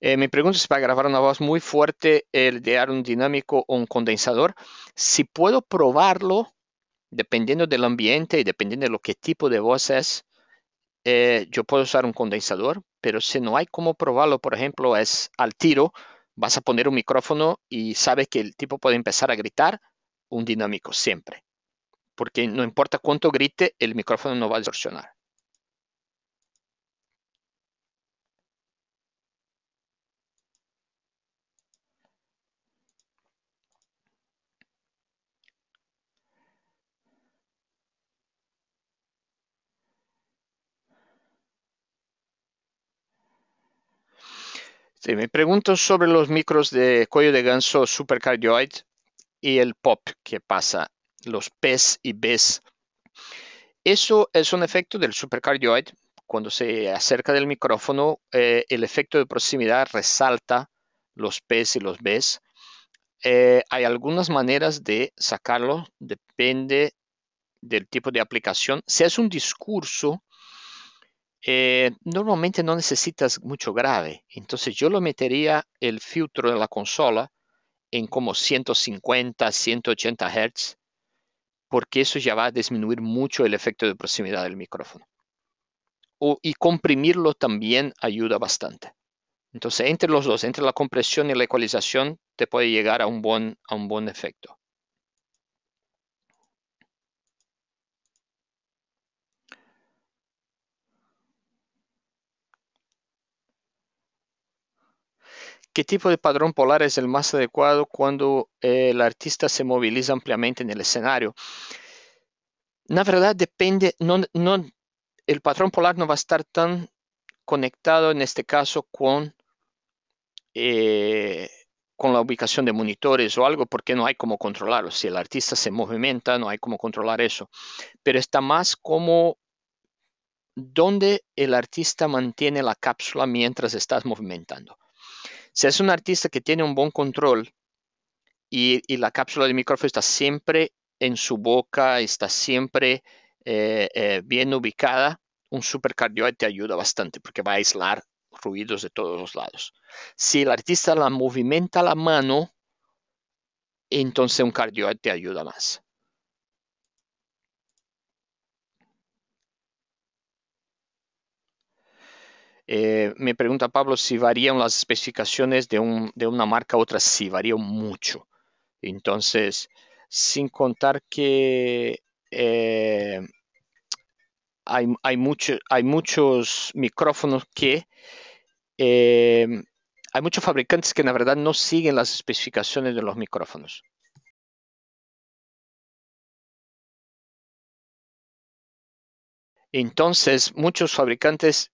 Mi pregunta es para grabar una voz muy fuerte, el de un dinámico o un condensador. Si puedo probarlo, dependiendo del ambiente y dependiendo de lo que tipo de voz es, yo puedo usar un condensador, pero si no hay cómo probarlo, por ejemplo, es al tiro, vas a poner un micrófono y sabes que el tipo puede empezar a gritar, un dinámico siempre, porque no importa cuánto grite, el micrófono no va a distorsionar. Sí, me pregunto sobre los micros de cuello de ganso supercardioid y el pop que pasa, los P's y B's. Eso es un efecto del supercardioid. Cuando se acerca del micrófono, el efecto de proximidad resalta los P's y los B's. Hay algunas maneras de sacarlo, depende del tipo de aplicación. Si es un discurso, normalmente no necesitas mucho grave. Entonces yo lo metería el filtro de la consola en como 150, 180 Hz, porque eso ya va a disminuir mucho el efecto de proximidad del micrófono. Y comprimirlo también ayuda bastante. Entonces, entre los dos, entre la compresión y la ecualización, te puede llegar a un buen efecto. ¿Qué tipo de padrón polar es el más adecuado cuando el artista se moviliza ampliamente en el escenario? La verdad depende, el patrón polar no va a estar tan conectado en este caso eh, con la ubicación de monitores o algo, porque no hay cómo controlarlo. Si el artista se movimenta, no hay cómo controlar eso. Pero está más como donde el artista mantiene la cápsula mientras estás movimentando. Si es un artista que tiene un buen control y la cápsula del micrófono está siempre en su boca, está siempre bien ubicada, un supercardioide te ayuda bastante porque va a aislar ruidos de todos los lados. Si el artista la movimenta la mano, entonces un cardioide te ayuda más. Me pregunta Pablo si varían las especificaciones de una marca a otra. Sí, varían mucho. Entonces, sin contar que hay muchos micrófonos que eh, hay muchos fabricantes que en la verdad no siguen las especificaciones de los micrófonos. Entonces, muchos fabricantes,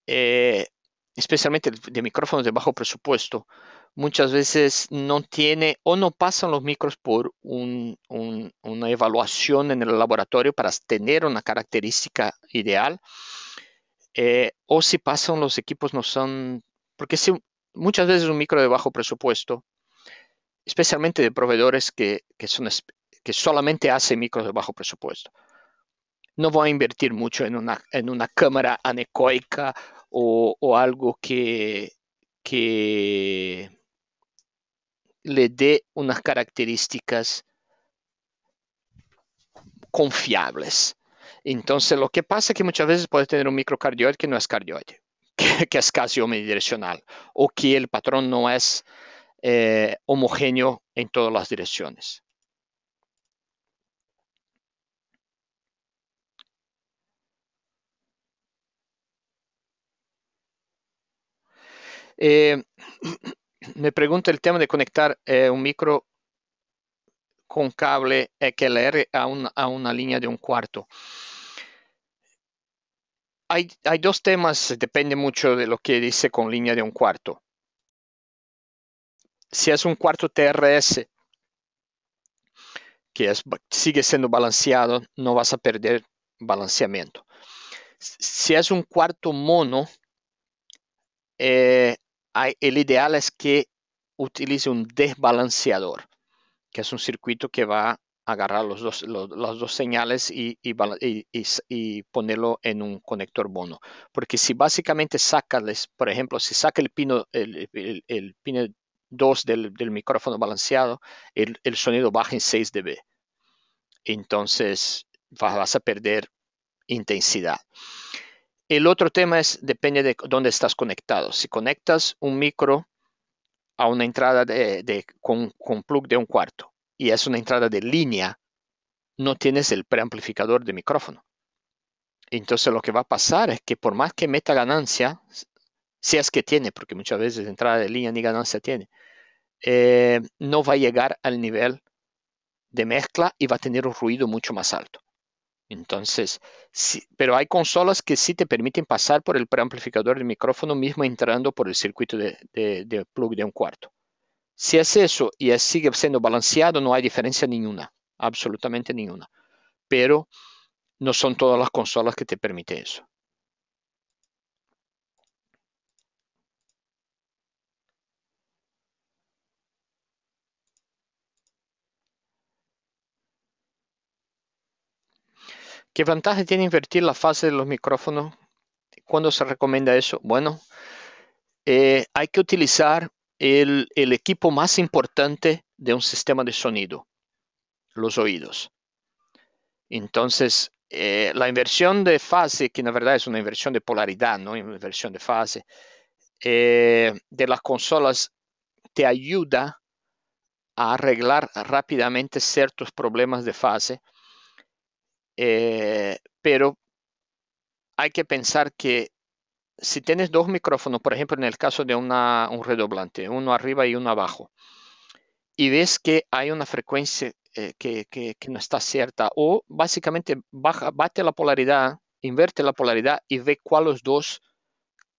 eh, especialmente de micrófonos de bajo presupuesto, muchas veces no tiene o no pasan los micros por una evaluación en el laboratorio para tener una característica ideal, o si pasan los equipos no son, porque si, muchas veces un micro de bajo presupuesto, especialmente de proveedores que solamente hacen micros de bajo presupuesto, no voy a invertir mucho en una cámara anecoica o algo que le dé unas características confiables. Entonces, lo que pasa es que muchas veces puedes tener un microcardioide que no es cardioide, que es casi omnidireccional, o que el patrón no es homogéneo en todas las direcciones. Eh, me pregunta el tema de conectar un micro con cable XLR a una línea de un cuarto. Hay dos temas, depende mucho de lo que dice con línea de un cuarto. Si es un cuarto TRS, sigue siendo balanceado, no vas a perder balanceamiento. Si es un cuarto mono, el ideal es que utilice un desbalanceador, que es un circuito que va agarrar las dos señales y ponerlo en un conector mono. Porque si básicamente sacas, por ejemplo, si saca el pin 2 del micrófono balanceado, el sonido baja en 6 dB. Entonces vas a perder intensidad. El otro tema depende de dónde estás conectado. Si conectas un micro a una entrada con plug de 1/4 y es una entrada de línea, no tienes el preamplificador de micrófono. Entonces lo que va a pasar es que por más que meta ganancia, si es que tiene, porque muchas veces entrada de línea ni ganancia tiene, no va a llegar al nivel de mezcla y va a tener un ruido mucho más alto. Entonces, sí, pero hay consolas que sí te permiten pasar por el preamplificador del micrófono mismo entrando por el circuito de plug de 1/4. Si es eso y sigue siendo balanceado, no hay diferencia ninguna, absolutamente ninguna. Pero no son todas las consolas que te permiten eso. ¿Qué ventaja tiene invertir la fase de los micrófonos? ¿Cuándo se recomienda eso? Bueno, hay que utilizar el equipo más importante de un sistema de sonido, los oídos. Entonces, la inversión de fase, que en verdad es una inversión de polaridad, no una inversión de fase, de las consolas te ayuda a arreglar rápidamente ciertos problemas de fase, pero hay que pensar que si tienes dos micrófonos, por ejemplo, en el caso de un redoblante, uno arriba y uno abajo, y ves que hay una frecuencia que no está cierta, o básicamente bate la polaridad, inverte la polaridad y ve cuál de los dos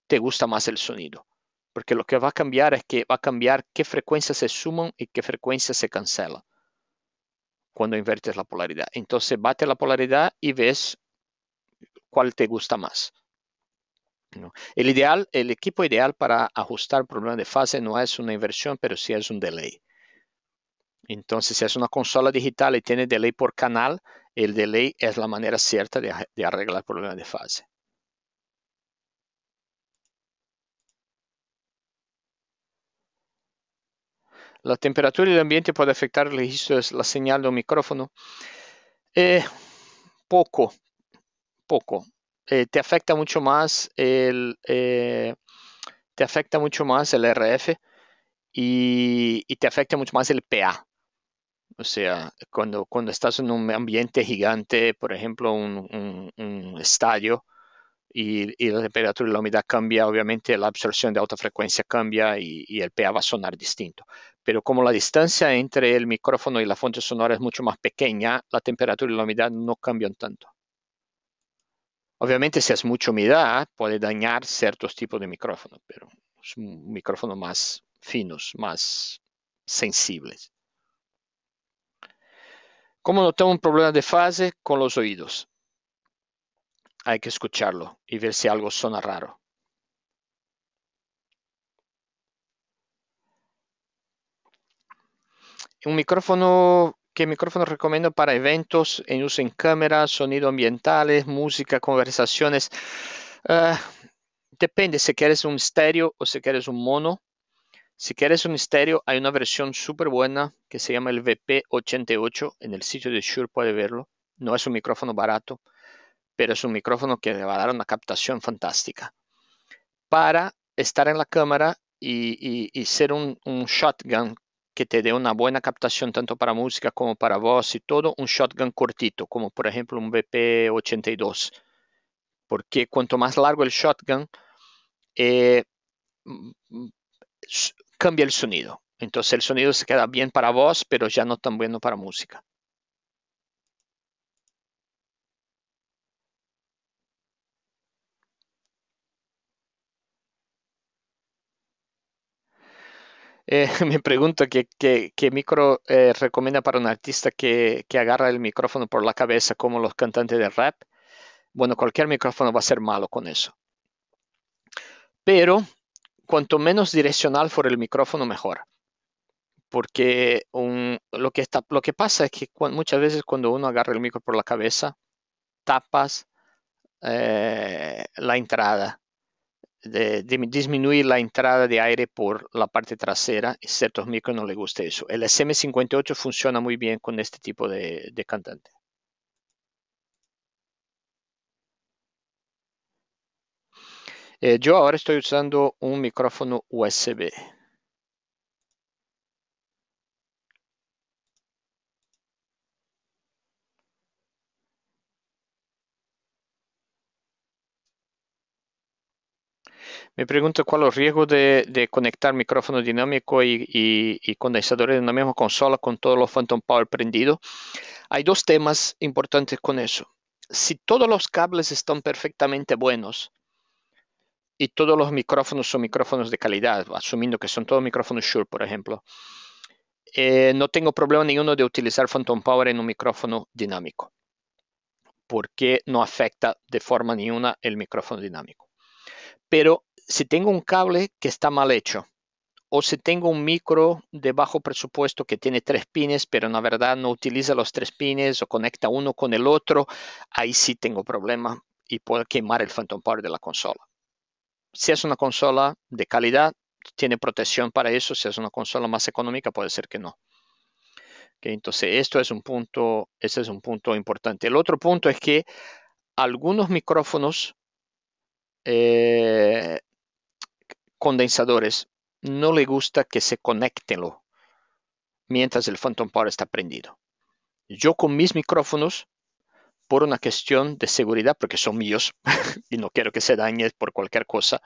te gusta más el sonido. Porque lo que va a cambiar es que va a cambiar qué frecuencias se suman y qué frecuencias se cancelan cuando invertes la polaridad. Entonces bate la polaridad y ves cuál te gusta más. ¿No? El equipo ideal para ajustar problemas de fase no es una inversión, pero sí es un delay. Entonces, si es una consola digital y tiene delay por canal, el delay es la manera cierta de arreglar problemas de fase. La temperatura y el ambiente puede afectar el registro de la señal de un micrófono. Poco, poco. Te afecta mucho más te afecta mucho más el RF y te afecta mucho más el PA. O sea, cuando estás en un ambiente gigante, por ejemplo, un estadio, y la temperatura y la humedad cambia, obviamente la absorción de alta frecuencia cambia y el PA va a sonar distinto. Pero como la distancia entre el micrófono y la fuente sonora es mucho más pequeña, la temperatura y la humedad no cambian tanto. Obviamente, si es mucha humedad, puede dañar ciertos tipos de micrófonos, pero son micrófonos más finos, más sensibles. ¿Cómo notar un problema de fase con los oídos? Hay que escucharlo y ver si algo suena raro. ¿Qué micrófono recomiendo para eventos en uso en cámaras, sonido ambientales, música, conversaciones? Uh, Depende si quieres un estéreo o si quieres un mono. Si quieres un estéreo, hay una versión súper buena que se llama el VP88. En el sitio de Shure puede verlo. No es un micrófono barato, pero es un micrófono que le va a dar una captación fantástica. Para estar en la cámara y ser un shotgun que te dé una buena captación tanto para música como para voz y todo, un shotgun cortito, como por ejemplo un VP82. Porque cuanto más largo el shotgun, eh, cambia el sonido. Entonces el sonido se queda bien para voz, pero ya no tan bueno para música. Me pregunto qué micro recomienda para un artista que agarra el micrófono por la cabeza como los cantantes de rap. Bueno, cualquier micrófono va a ser malo con eso. Pero cuanto menos direccional fuera el micrófono, mejor. porque lo que pasa es que muchas veces cuando uno agarra el micro por la cabeza, tapas la entrada, disminuir la entrada de aire por la parte trasera, y ciertos micros no les gusta eso. El SM58 funciona muy bien con este tipo de cantante. Yo ahora estoy usando un micrófono USB. Me pregunto cuál es el riesgo de conectar micrófono dinámico y condensadores en la misma consola con todos los Phantom Power prendidos. Hay dos temas importantes con eso. Si todos los cables están perfectamente buenos y todos los micrófonos son micrófonos de calidad, asumiendo que son todos micrófonos Shure, por ejemplo, no tengo problema ninguno de utilizar Phantom Power en un micrófono dinámico, porque no afecta de forma ninguna el micrófono dinámico. Pero si tengo un cable que está mal hecho, o si tengo un micro de bajo presupuesto que tiene 3 pines, pero en la verdad no utiliza los 3 pines o conecta uno con el otro, ahí sí tengo problema y puedo quemar el Phantom Power de la consola. Si es una consola de calidad, tiene protección para eso. Si es una consola más económica, puede ser que no. Okay, entonces, este es un punto importante. El otro punto es que algunos micrófonos eh, condensadores no le gusta que se conecten mientras el Phantom Power está prendido. Yo con mis micrófonos, por una cuestión de seguridad, porque son míos y no quiero que se dañe por cualquier cosa,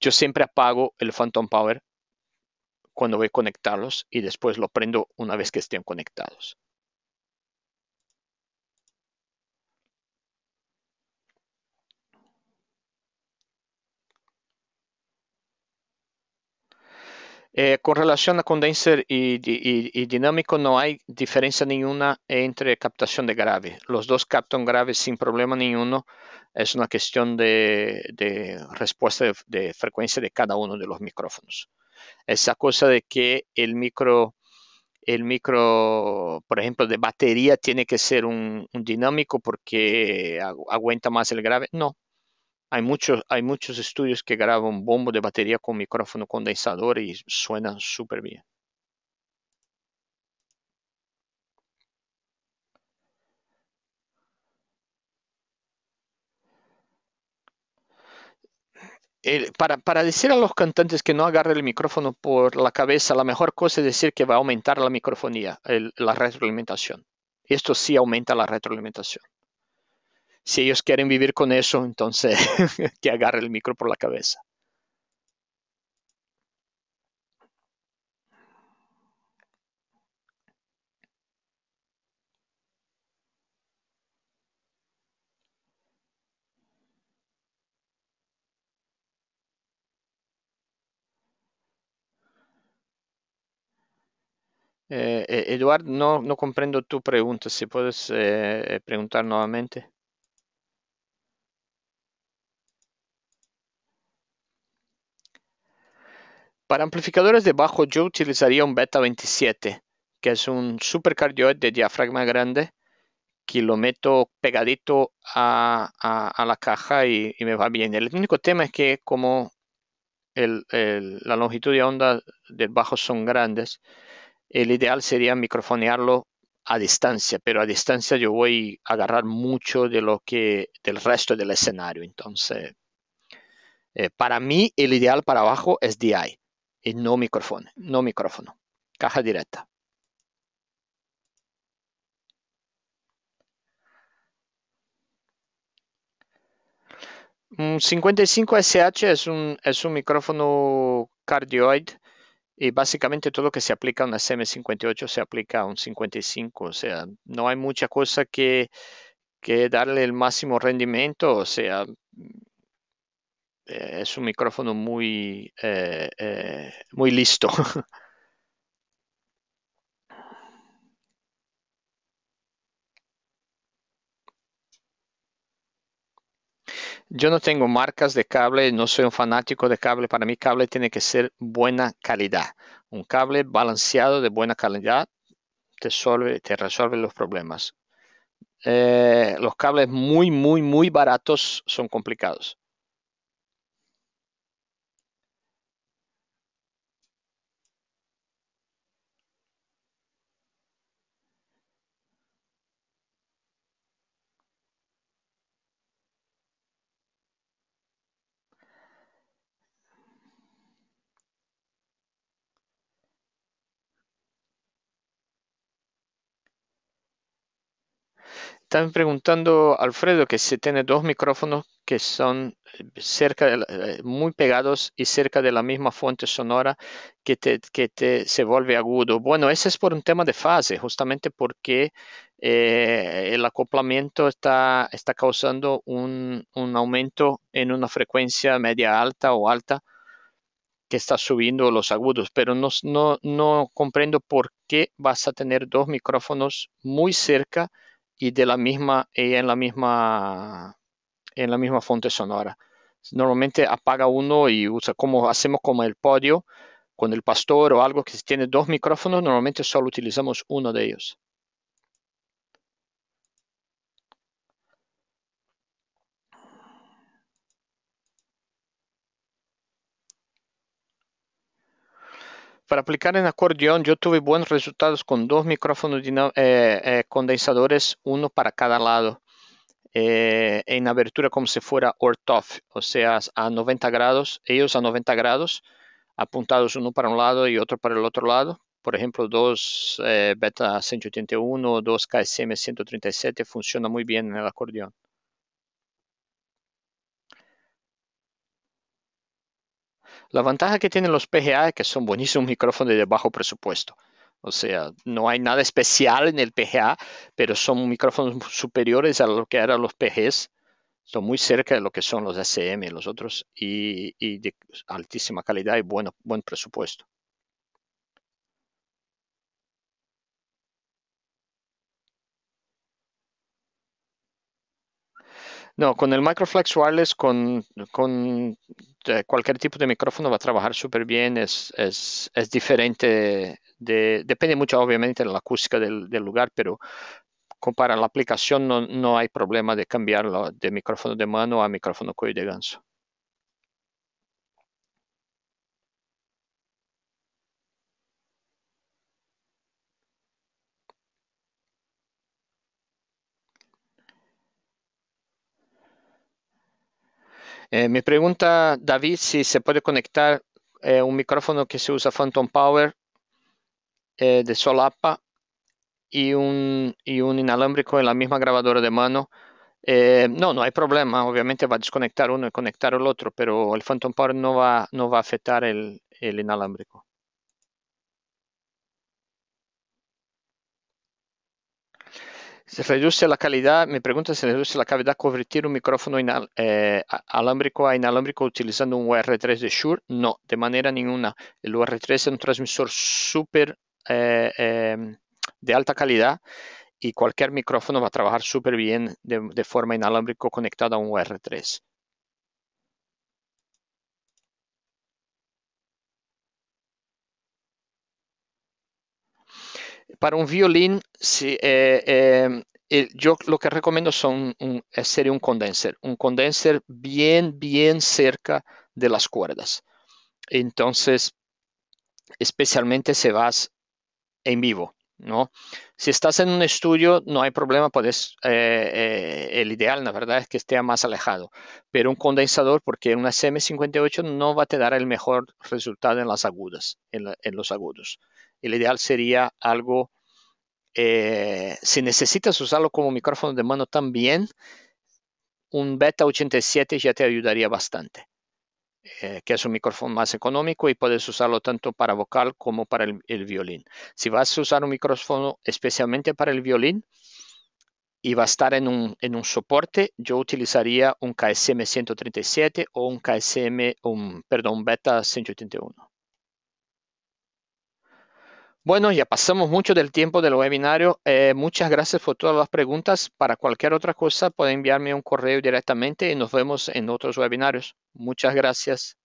yo siempre apago el Phantom Power cuando voy a conectarlos y después lo prendo una vez que estén conectados. Con relación a condenser y dinámico, no hay diferencia ninguna entre captación de grave. Los dos captan grave sin problema ninguno. Es una cuestión de respuesta de frecuencia de cada uno de los micrófonos. Esa cosa de que el micro, por ejemplo, de batería tiene que ser un dinámico porque aguanta más el grave. No, hay muchos estudios que graban bombo de batería con micrófono condensador y suenan súper bien. Para decir a los cantantes que no agarren el micrófono por la cabeza, la mejor cosa es decir que va a aumentar la microfonía, la retroalimentación. Esto sí aumenta la retroalimentación. Si ellos quieren vivir con eso, entonces que agarre el micro por la cabeza. Eduardo, no comprendo tu pregunta. Si puedes preguntar nuevamente. Para amplificadores de bajo, yo utilizaría un Beta 27, que es un supercardioide de diafragma grande, que lo meto pegadito a la caja y me va bien. El único tema es que como la longitud de onda del bajo son grandes, el ideal sería microfonearlo a distancia, pero a distancia yo voy a agarrar mucho del resto del escenario. Entonces, para mí el ideal para abajo es DI y no micrófono, caja directa. Un 55SH es un micrófono cardioide y básicamente todo lo que se aplica a una SM58 se aplica a un 55, o sea, no hay mucha cosa que darle el máximo rendimiento, o sea, es un micrófono muy listo. Yo no tengo marcas de cable, no soy un fanático de cable. Para mí cable tiene que ser buena calidad. Un cable balanceado de buena calidad te resuelve los problemas. Los cables muy baratos son complicados. Están preguntando, Alfredo, que si tiene dos micrófonos que son muy pegados y cerca de la misma fuente sonora se vuelve agudo. Bueno, ese es por un tema de fase, justamente porque el acoplamiento está causando un aumento en una frecuencia media alta o alta que está subiendo los agudos, pero no comprendo por qué vas a tener dos micrófonos muy cerca y en la misma fuente sonora. Normalmente apaga uno y usa como hacemos como el podio con el pastor o algo que tiene dos micrófonos, normalmente solo utilizamos uno de ellos. Para aplicar en acordeón, yo tuve buenos resultados con dos micrófonos condensadores, uno para cada lado, en abertura como si fuera Orthoff, o sea, a 90 grados, ellos a 90 grados, apuntados uno para un lado y otro para el otro lado. Por ejemplo, dos Beta 181, dos KSM 137, funciona muy bien en el acordeón. La ventaja que tienen los PGA es que son buenísimos micrófonos de bajo presupuesto. O sea, no hay nada especial en el PGA, pero son micrófonos superiores a lo que eran los PGs. Son muy cerca de lo que son los SM, los otros, y de altísima calidad y buen presupuesto. No, con el Microflex Wireless, con cualquier tipo de micrófono va a trabajar súper bien. Es diferente, depende mucho obviamente de la acústica del lugar, pero para la aplicación no hay problema de cambiarlo de micrófono de mano a micrófono cuello de ganso. Me pregunta David si se puede conectar un micrófono que se usa Phantom Power de solapa y un inalámbrico en la misma grabadora de mano. No hay problema. Obviamente va a desconectar uno y conectar el otro, pero el Phantom Power no va a afectar el inalámbrico. Se reduce la calidad, me pregunta si se reduce la cavidad convertir un micrófono alámbrico a inalámbrico utilizando un UR3 de Shure. No, de manera ninguna. El UR3 es un transmisor súper de alta calidad y cualquier micrófono va a trabajar súper bien de forma inalámbrico conectado a un UR3. Para un violín, sí, yo lo que recomiendo sería un condenser bien cerca de las cuerdas. Entonces, especialmente si vas en vivo, ¿no? Si estás en un estudio, no hay problema, el ideal, la verdad, es que esté más alejado. Pero un condensador, porque una CM58 no va a te dar el mejor resultado en las agudas, en los agudos. El ideal sería algo si necesitas usarlo como micrófono de mano también, un Beta 87 ya te ayudaría bastante, que es un micrófono más económico y puedes usarlo tanto para vocal como para el violín. Si vas a usar un micrófono especialmente para el violín y va a estar en un soporte, yo utilizaría un KSM 137 o un Beta 181. Bueno, ya pasamos mucho del tiempo del webinario. Muchas gracias por todas las preguntas. Para cualquier otra cosa, pueden enviarme un correo directamente y nos vemos en otros webinarios. Muchas gracias.